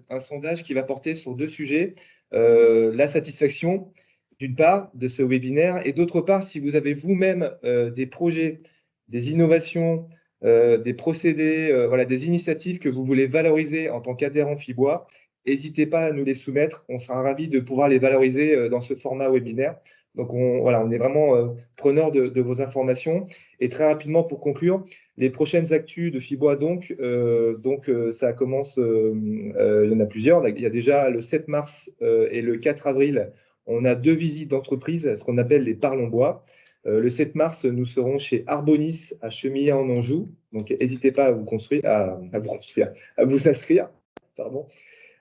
qui va porter sur 2 sujets. La satisfaction, d'une part, de ce webinaire, et d'autre part, si vous avez vous-même des projets, des innovations, des procédés, voilà, des initiatives que vous voulez valoriser en tant qu'adhérent Fibois, n'hésitez pas à nous les soumettre. On sera ravis de pouvoir les valoriser dans ce format webinaire. Donc, on est vraiment preneur de vos informations. Et très rapidement, pour conclure, les prochaines actus de Fibois, ça commence, il y en a plusieurs. Il y a déjà le 7 mars et le 4 avril, on a 2 visites d'entreprise, ce qu'on appelle les Parlons Bois. Le 7 mars, nous serons chez Arbonis à Chemillé en Anjou. Donc, n'hésitez pas à à vous inscrire. Pardon.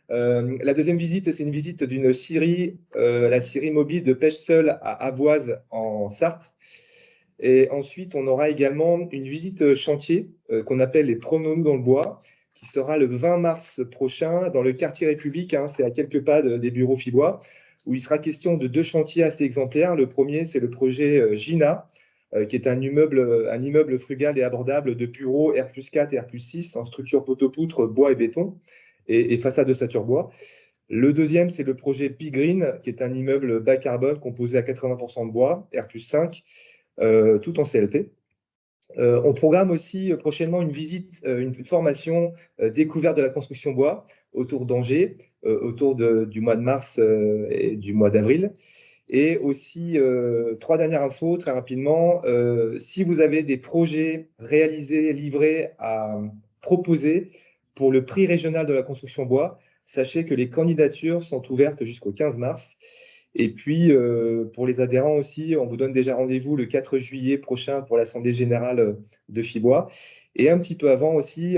La deuxième visite, c'est une visite d'une scierie, la scierie mobile de Pêche Seule à Avoise en Sarthe. Et ensuite, on aura également une visite chantier qu'on appelle les Promenons-nous dans le bois, qui sera le 20 mars prochain dans le quartier République. C'est à quelques pas des bureaux Fibois, où il sera question de 2 chantiers assez exemplaires. Le premier, c'est le projet Gina, qui est un immeuble frugal et abordable de bureaux R+4 et R+6 en structure poteau-poutre, bois et béton, et façade de ossature bois. Le deuxième, c'est le projet Pigreen, qui est un immeuble bas carbone composé à 80% de bois, R+5, tout en CLT. On programme aussi prochainement une visite, une formation découverte de la construction bois autour d'Angers, autour du mois de mars et du mois d'avril. Et aussi, 3 dernières infos très rapidement. Si vous avez des projets réalisés, livrés à proposer pour le prix régional de la construction bois, sachez que les candidatures sont ouvertes jusqu'au 15 mars. Et puis, pour les adhérents aussi, on vous donne déjà rendez-vous le 4 juillet prochain pour l'Assemblée générale de Fibois. Et un petit peu avant aussi,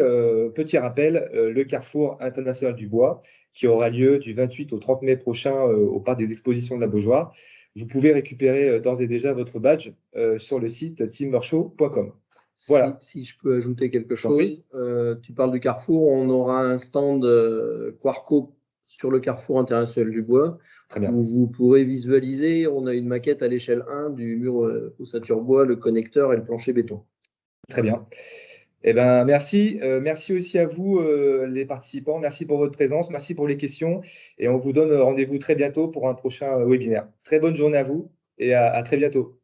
petit rappel, le Carrefour international du bois, qui aura lieu du 28 au 30 mai prochain au Parc des expositions de la Beaujoire. Vous pouvez récupérer d'ores et déjà votre badge sur le site timmershow.com. Voilà. Si je peux ajouter quelque chose, tu parles du Carrefour, on aura un stand Quarco sur le Carrefour international du bois, où vous pourrez visualiser, on a une maquette à l'échelle 1 du mur ossature bois, le connecteur et le plancher béton. Très bien. Eh ben, merci. Merci aussi à vous, les participants. Merci pour votre présence. Merci pour les questions. Et on vous donne rendez-vous très bientôt pour un prochain webinaire. Très bonne journée à vous et à très bientôt.